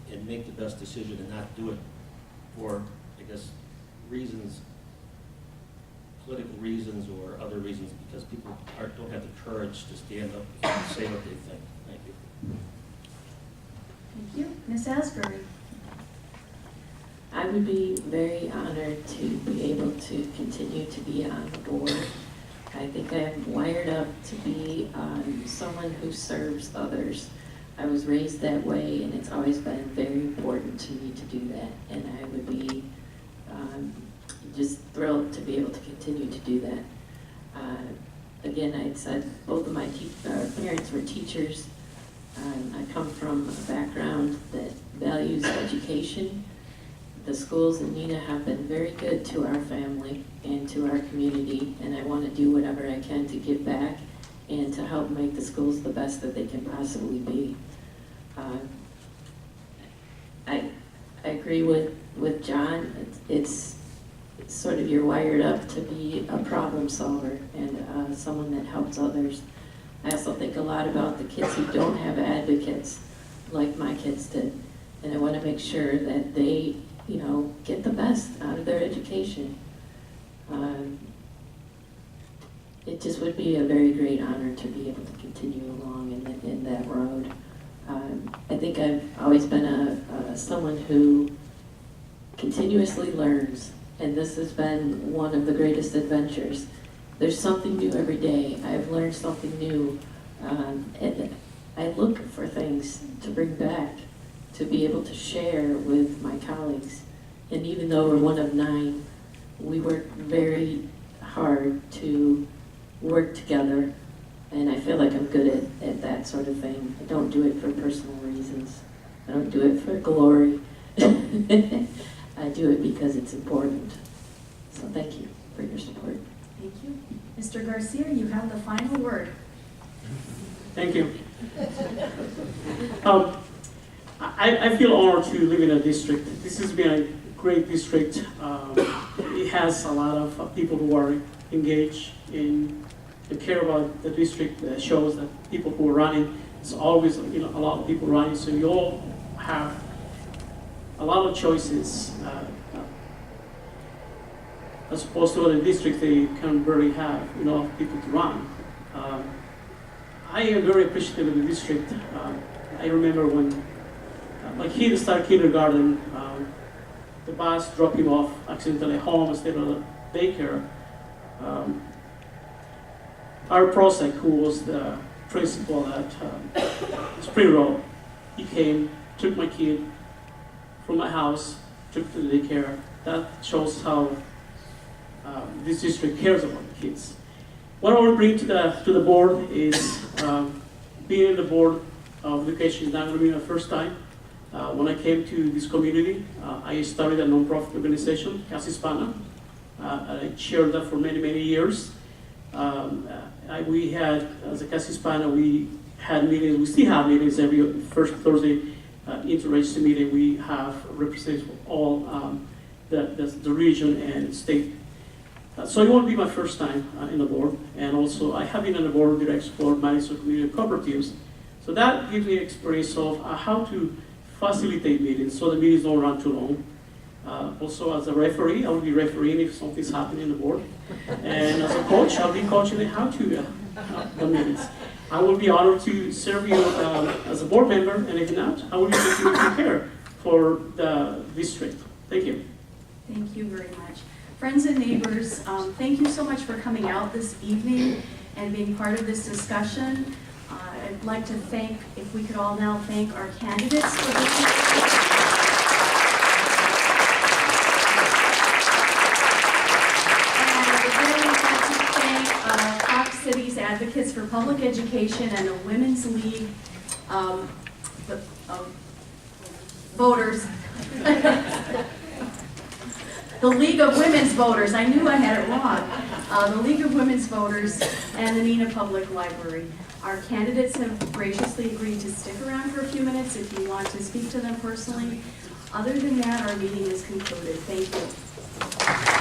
and make the best decision and not do it for, I guess, reasons political reasons or other reasons, because people don't have the courage to stand up and say what they think. Thank you. Thank you. Ms. Asbury? I would be very honored to be able to continue to be on the board. I think I'm wired up to be someone who serves others. I was raised that way, and it's always been very important to me to do that. And I would be just thrilled to be able to continue to do that. Again, I said both of my parents were teachers. I come from a background that values education. The schools in Neenah have been very good to our family and to our community, and I want to do whatever I can to give back and to help make the schools the best that they can possibly be. I agree with John. It's sort of, you're wired up to be a problem solver and someone that helps others. I also think a lot about the kids who don't have advocates like my kids did, and I want to make sure that they, you know, get the best out of their education. It just would be a very great honor to be able to continue along in that road. I think I've always been someone who continuously learns, and this has been one of the greatest adventures. There's something new every day. I've learned something new, and I look for things to bring back, to be able to share with my colleagues. And even though we're one of 9, we work very hard to work together, and I feel like I'm good at that sort of thing. I don't do it for personal reasons. I don't do it for glory. I do it because it's important. So thank you for your support. Thank you. Mr. Garcia, you have the final word. Thank you. I feel honored to live in a district. This has been a great district. It has a lot of people who are engaged in and care about the district. That shows that people who are running, it's always, you know, a lot of people running, so you all have a lot of choices. As opposed to other districts, they can barely have enough people to run. I am very appreciative of the district. I remember when my kid started kindergarten, the bus dropped him off accidentally home instead of daycare. Our Prosek, who was the principal at Spring Road, he came, took my kid from my house, took to the daycare. That shows how this district cares about the kids. What I want to bring to the board is being in the board of education is not going to be my first time. When I came to this community, I started a nonprofit organization, Casa Hispana. I chaired that for many, many years. We had, as a Casa Hispana, we had meetings, we still have meetings every first Thursday, interagency meeting. We have representatives of all the region and state. So it won't be my first time in the board, and also I have been on the board of directors for Madison Community Cooperatives. So that gives me experience of how to facilitate meetings so the meetings don't run too long. Also as a referee, I will be refereeing if something's happening in the board. And as a coach, I'll be coaching how to the meetings. I will be honored to serve you as a board member, and if not, I will be taking to prepare for the district. Thank you. Thank you very much. Friends and neighbors, thank you so much for coming out this evening and being part of this discussion. I'd like to thank, if we could all now thank our candidates for this. And I'd really like to thank Fox City's Advocates for Public Education and the Women's League voters. The League of Women's Voters, I knew I had it wrong. The League of Women's Voters and the Neenah Public Library. Our candidates have graciously agreed to stick around for a few minutes if you want to speak to them personally. Other than that, our meeting is concluded. Thank you.